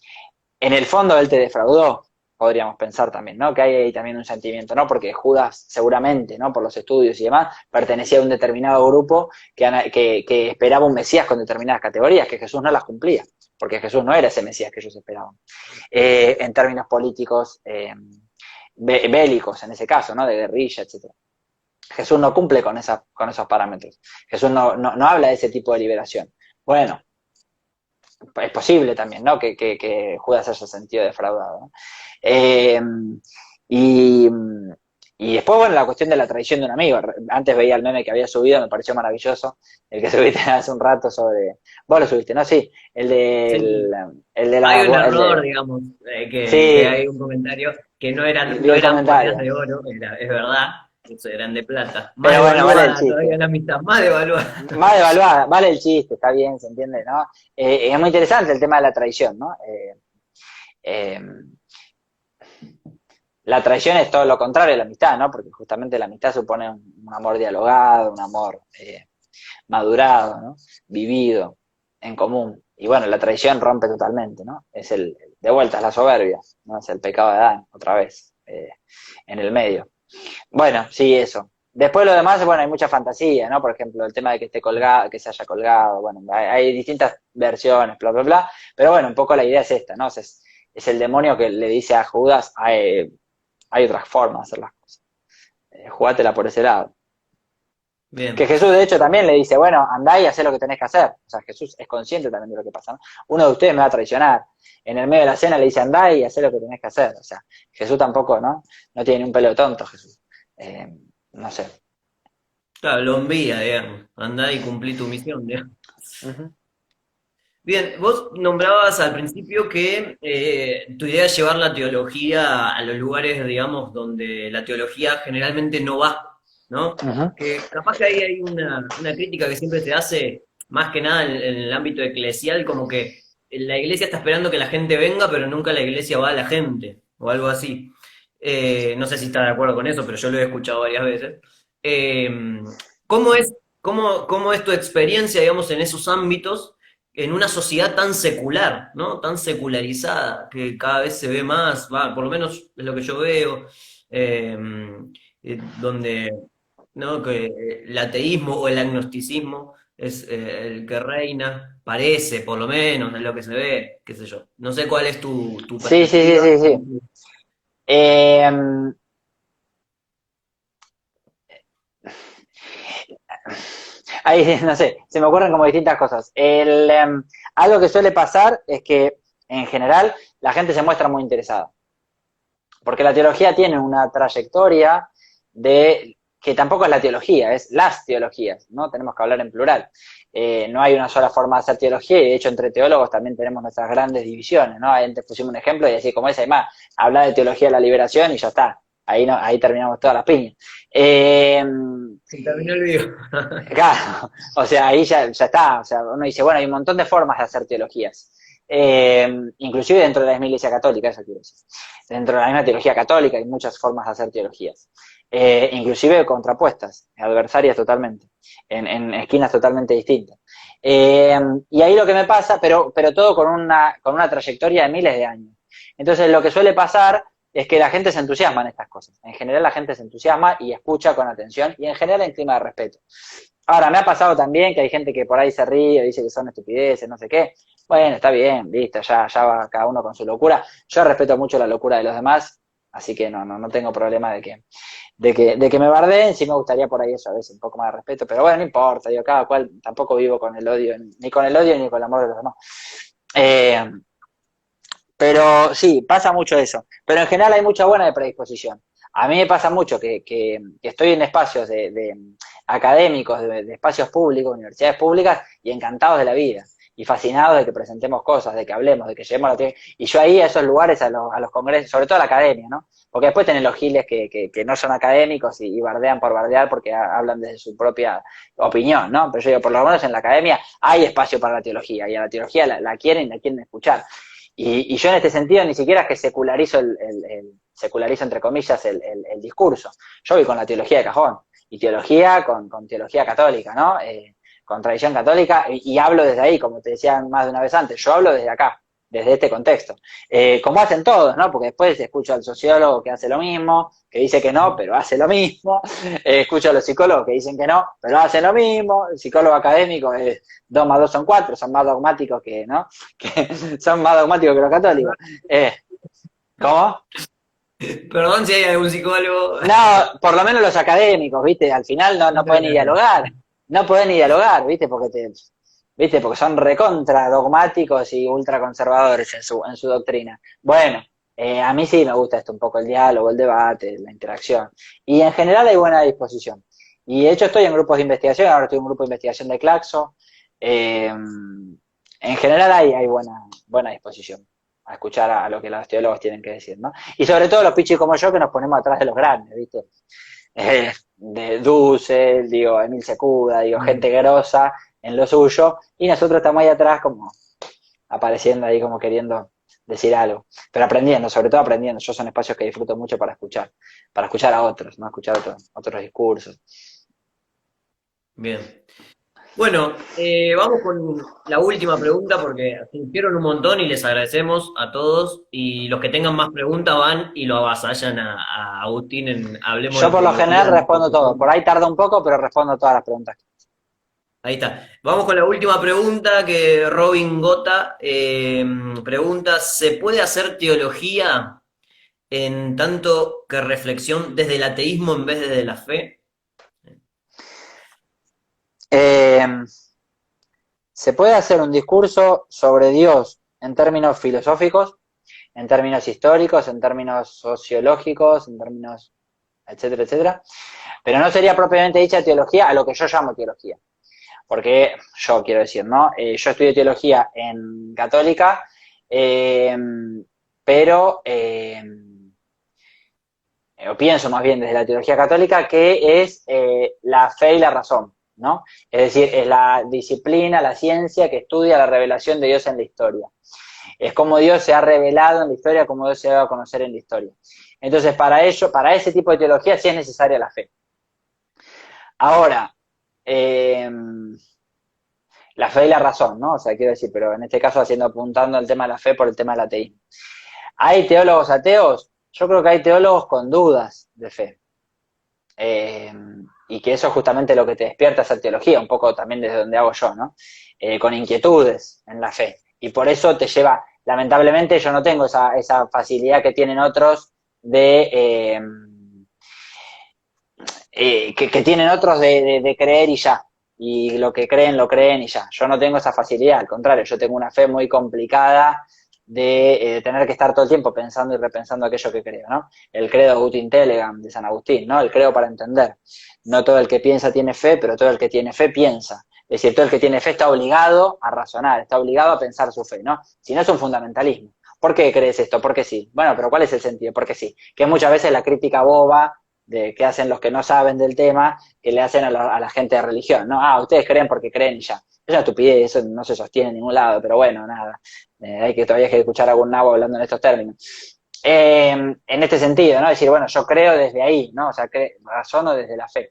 el fondo él te defraudó, podríamos pensar también, ¿no? Que hay ahí también un sentimiento, ¿no? Porque Judas seguramente, ¿no? Por los estudios y demás, pertenecía a un determinado grupo que esperaba un Mesías con determinadas categorías, que Jesús no las cumplía, porque Jesús no era ese Mesías que ellos esperaban. En términos políticos, bélicos en ese caso, ¿no? De guerrilla, etcétera. Jesús no cumple con esos parámetros. Jesús no habla de ese tipo de liberación. Bueno, es posible también, ¿no? Que Judas haya sentido defraudado, ¿no? Eh, y, y después, bueno, la cuestión de la traición de un amigo. Antes veía el meme que había subido, me pareció maravilloso. El que subiste hace un rato sobre. Vos lo subiste, ¿no? Sí. Sí. El de Hay un la. El error, de, digamos, que sí, hay un comentario que vi no el eran monedas comentario. de oro, es verdad, eso eran de plata. Más Pero bueno, vale el devaluada todavía chiste. la amistad, más devaluada. Más devaluada, vale el chiste, está bien, se entiende, ¿no? Es muy interesante el tema de la traición, ¿no? Eh, La traición es todo lo contrario a la amistad, ¿no? Porque justamente la amistad supone un amor dialogado, un amor madurado, ¿no? Vivido, en común. Y bueno, la traición rompe totalmente, ¿no? De vuelta, es la soberbia, ¿no? Es el pecado de Adán, otra vez, en el medio. Bueno, sí, eso. Después lo demás, bueno, hay mucha fantasía, ¿no? Por ejemplo, el tema de que esté colgado, que se haya colgado, bueno, hay distintas versiones, bla, bla, bla. Pero bueno, un poco la idea es esta, ¿no? Es el demonio que le dice a Judas, hay otras formas de hacer las cosas. Jugátela por ese lado. Que Bien. Jesús, de hecho, también le dice, bueno, andá y hacé lo que tenés que hacer. O sea, Jesús es consciente también de lo que pasa, ¿no? Uno de ustedes me va a traicionar. En el medio de la cena le dice, andá y hacé lo que tenés que hacer. O sea, Jesús tampoco, ¿no? No tiene ni un pelo de tonto, Jesús. Eh, no sé. Claro, lo envía, digamos. Andá y cumplí tu misión, digamos. Ujú, Bien, vos nombrabas al principio que tu idea es llevar la teología a los lugares, digamos, donde la teología generalmente no va, ¿no? ujú. Que capaz que ahí hay una crítica que siempre se hace, más que nada en el ámbito eclesial, como que la iglesia está esperando que la gente venga, pero nunca la iglesia va a la gente, o algo así. No sé si estás de acuerdo con eso, pero yo lo he escuchado varias veces. Eh, cómo es tu experiencia, digamos, en esos ámbitos? En una sociedad tan secular, ¿no? Tan secularizada, que cada vez se ve más, va, por lo menos es lo que yo veo, eh, donde, ¿no? Que el ateísmo o el agnosticismo es el que reina, parece, por lo menos, es lo que se ve, qué sé yo. No sé cuál es tu Sí, sí, sí, perspectiva. sí, sí. Eh, ahí, no sé, se me ocurren como distintas cosas. Algo que suele pasar es que, en general, la gente se muestra muy interesada. Porque la teología tiene una trayectoria de que tampoco es la teología, es las teologías, ¿no? Tenemos que hablar en plural. No hay una sola forma de hacer teología y de hecho entre teólogos también tenemos nuestras grandes divisiones, ¿no? Ahí antes pusimos un ejemplo y así como esa, además, hablar de teología de la liberación y ya está. Ahí, no, ahí terminamos todas las piñas. Eh, Se terminó el video. Claro, o sea, ahí ya está. O sea, uno dice, bueno, hay un montón de formas de hacer teologías. Inclusive dentro de la misma Iglesia Católica, eso quiero decir. Dentro de la misma teología católica hay muchas formas de hacer teologías. Inclusive contrapuestas, adversarias totalmente, en esquinas totalmente distintas. Y ahí lo que me pasa, pero todo con una trayectoria de miles de años. Entonces, lo que suele pasar es que la gente se entusiasma en estas cosas. En general la gente se entusiasma y escucha con atención y en general en clima de respeto. Ahora, me ha pasado también que hay gente que por ahí se ríe, dice que son estupideces, no sé qué. Bueno, está bien, listo, ya va cada uno con su locura. Yo respeto mucho la locura de los demás, así que no tengo problema de que me bardeen. Sí me gustaría por ahí eso, a veces un poco más de respeto, pero bueno, no importa, digo, cada cual, tampoco vivo con el odio, ni con el odio ni con el amor de los demás. Eh, pero sí, pasa mucho eso. Pero en general hay mucha buena predisposición. A mí me pasa mucho que estoy en espacios de académicos, de espacios públicos, universidades públicas, y encantados de la vida. Y fascinados de que presentemos cosas, de que hablemos, de que llevemos la... Y yo ahí a esos lugares, a los congresos, sobre todo a la academia, ¿no? Porque después tienen los giles que no son académicos y bardean por bardear porque hablan desde su propia opinión, ¿no? Pero yo digo, por lo menos en la academia hay espacio para la teología y a la teología la quieren escuchar. Y yo en este sentido ni siquiera es que secularizo secularizo entre comillas el discurso. Yo voy con la teología de cajón y teología con teología católica, ¿no? Con tradición católica y hablo desde ahí, como te decía más de una vez antes, yo hablo desde acá, desde este contexto. Como hacen todos, ¿no? Porque después escucho al sociólogo que hace lo mismo, que dice que no, pero hace lo mismo. Escucho a los psicólogos que dicen que no, pero hacen lo mismo. El psicólogo académico es 2 más 2 son 4, son más dogmáticos que, ¿no? Que son más dogmáticos que los católicos. ¿Cómo? Perdón si hay algún psicólogo. No, por lo menos los académicos, ¿viste? Al final no pueden ni dialogar. No pueden ni dialogar, ¿viste? ¿Viste? Porque son recontra dogmáticos y ultraconservadores en su doctrina. Bueno, a mí sí me gusta esto un poco el diálogo, el debate, la interacción. Y en general hay buena disposición. Y de hecho estoy en grupos de investigación, ahora estoy en un grupo de investigación de Claxo. En general hay buena disposición a escuchar a lo que los teólogos tienen que decir, ¿no? Y sobre todo los pichis como yo que nos ponemos atrás de los grandes, ¿viste? De Dussel, digo, Emil Secuda, digo, gente grosa en lo suyo, y nosotros estamos ahí atrás como apareciendo ahí como queriendo decir algo, pero aprendiendo, sobre todo aprendiendo. Yo son espacios que disfruto mucho para escuchar a otros, ¿no? Escuchar otros discursos. Bien. Bueno, vamos con la última pregunta porque hicieron un montón y les agradecemos a todos. Y los que tengan más preguntas van y lo avasallan a Agustín en Hablemos Yo de por lo general Teología. respondo todo. Por ahí tarda un poco, pero respondo todas las preguntas. Ahí está. Vamos con la última pregunta que Robin Gota pregunta, ¿se puede hacer teología en tanto que reflexión desde el ateísmo en vez de desde la fe? Eh, ¿Se puede hacer un discurso sobre Dios en términos filosóficos, en términos históricos, en términos sociológicos, en términos, etcétera, etcétera? Pero no sería propiamente dicha teología a lo que yo llamo teología. Porque yo quiero decir, ¿no? Yo estudié teología en católica, eh, pero o pienso más bien desde la teología católica, que es la fe y la razón, ¿no? Es decir, es la disciplina, la ciencia que estudia la revelación de Dios en la historia. Es como Dios se ha revelado en la historia, como Dios se ha dado a conocer en la historia. Entonces, para ello, para ese tipo de teología sí es necesaria la fe. Ahora, eh, la fe y la razón, ¿no? O sea, quiero decir, pero en este caso apuntando al tema de la fe por el tema del ateísmo. ¿Hay teólogos ateos? Yo creo que hay teólogos con dudas de fe. Eh, y que eso es justamente lo que te despierta esa teología, un poco también desde donde hago yo, ¿no? Con inquietudes en la fe. Y por eso te lleva, lamentablemente yo no tengo esa facilidad que tienen otros que tienen otros de creer y ya. Y lo que creen, lo creen y ya. Yo no tengo esa facilidad, al contrario, yo tengo una fe muy complicada de tener que estar todo el tiempo pensando y repensando aquello que creo, ¿no? El credo ut intelegam de San Agustín, ¿no? El creo para entender. No todo el que piensa tiene fe, pero todo el que tiene fe piensa. Es decir, todo el que tiene fe está obligado a razonar, está obligado a pensar su fe, ¿no? Si no es un fundamentalismo. ¿Por qué crees esto? Porque sí. Bueno, pero ¿cuál es el sentido? Porque sí. Que muchas veces la crítica boba de que hacen los que no saben del tema, que le hacen a la gente de religión, ¿no? Ah, ustedes creen porque creen y ya. Es una estupidez, eso no se sostiene en ningún lado, pero bueno, nada. Todavía hay que escuchar a algún nabo hablando en estos términos. En este sentido, ¿no? Decir, bueno, yo creo desde ahí, ¿no? O sea, razono desde la fe.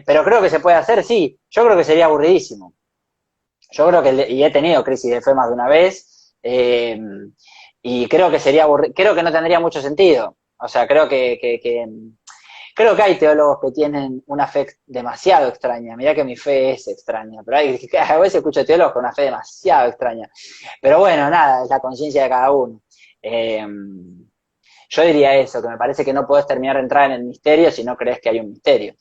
Pero creo que se puede hacer, sí. Yo creo que sería aburridísimo. Yo creo que, y he tenido crisis de fe más de una vez, y creo que sería creo que no tendría mucho sentido. O sea, creo que hay teólogos que tienen una fe demasiado extraña. Mirá que mi fe es extraña, pero a veces escucho teólogos con una fe demasiado extraña. Pero bueno, nada, es la conciencia de cada uno. Eh, yo diría eso, que me parece que no puedes terminar de entrar en el misterio si no crees que hay un misterio.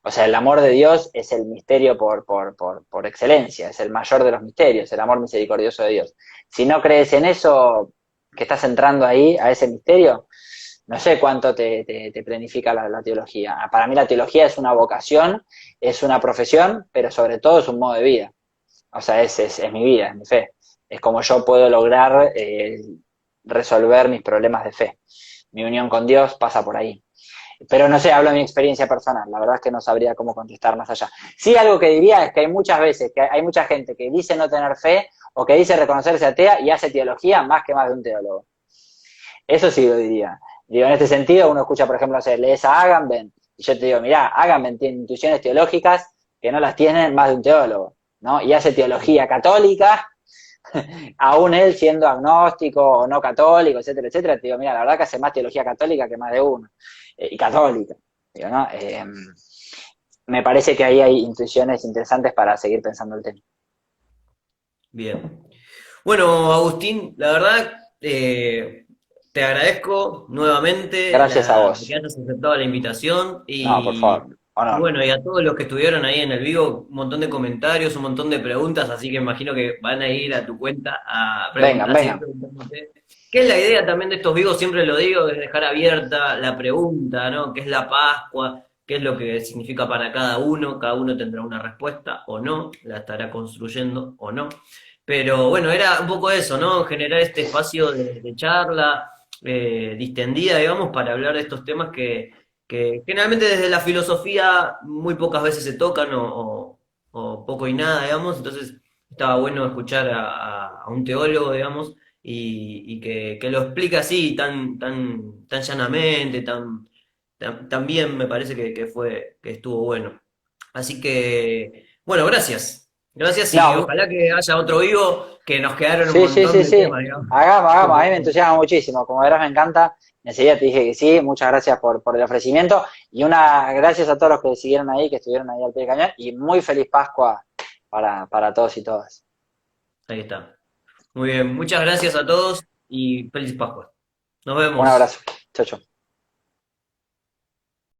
O sea, el amor de Dios es el misterio por excelencia, es el mayor de los misterios, el amor misericordioso de Dios. Si no crees en eso, que estás entrando ahí, a ese misterio, no sé cuánto te planifica la teología. Para mí la teología es una vocación, es una profesión, pero sobre todo es un modo de vida. O sea, es mi vida, es mi fe. Es como yo puedo lograr resolver mis problemas de fe. Mi unión con Dios pasa por ahí. Pero no sé, hablo de mi experiencia personal, la verdad es que no sabría cómo contestar más allá. Sí, algo que diría es que hay muchas veces, que hay mucha gente que dice no tener fe o que dice reconocerse atea y hace teología más que más de un teólogo. Eso sí lo diría. Digo, en este sentido, uno escucha, por ejemplo, lees a Agamben, y yo te digo, mirá, Agamben tiene intuiciones teológicas que no las tiene más de un teólogo, ¿no? Y hace teología católica, aún él siendo agnóstico o no católico, etcétera, etcétera, te digo, mira, la verdad que hace más teología católica que más de uno, y católica, digo, ¿no? Me parece que ahí hay intuiciones interesantes para seguir pensando el tema. Bien. Bueno, Agustín, la verdad, te agradezco nuevamente Gracias a que vos. hayas aceptado la invitación No, por favor, y honor. bueno, y a todos los que estuvieron ahí en el vivo, un montón de comentarios, un montón de preguntas, así que imagino que van a ir a tu cuenta Vengan, a seguir vengan. preguntándote. ¿Qué es la idea también de estos vivos? Siempre lo digo, es dejar abierta la pregunta, ¿no? ¿Qué es la Pascua? ¿Qué es lo que significa para cada uno? Cada uno tendrá una respuesta o no, la estará construyendo o no. Pero bueno, era un poco eso, ¿no? Generar este espacio de charla distendida, digamos, para hablar de estos temas que generalmente desde la filosofía muy pocas veces se tocan o poco y nada, digamos. Entonces estaba bueno escuchar a un teólogo, digamos, y que lo explica así, tan llanamente, tan bien, me parece que estuvo bueno. Así que. Bueno, gracias. Gracias y No, ojalá que haya otro vivo, que nos quedaron un sí, sí, montón sí, de sí. temas, digamos. Hagamos, hagamos. A mí me entusiasma muchísimo. Como verás, me encanta. Enseguida te dije que sí. Muchas gracias por el ofrecimiento. Y una gracias a todos los que siguieron ahí, que estuvieron ahí al pie del cañón. Y muy feliz Pascua para todos y todas. Ahí está. Muy bien, muchas gracias a todos y feliz Pascua. Nos Un vemos. abrazo. Chau, chau.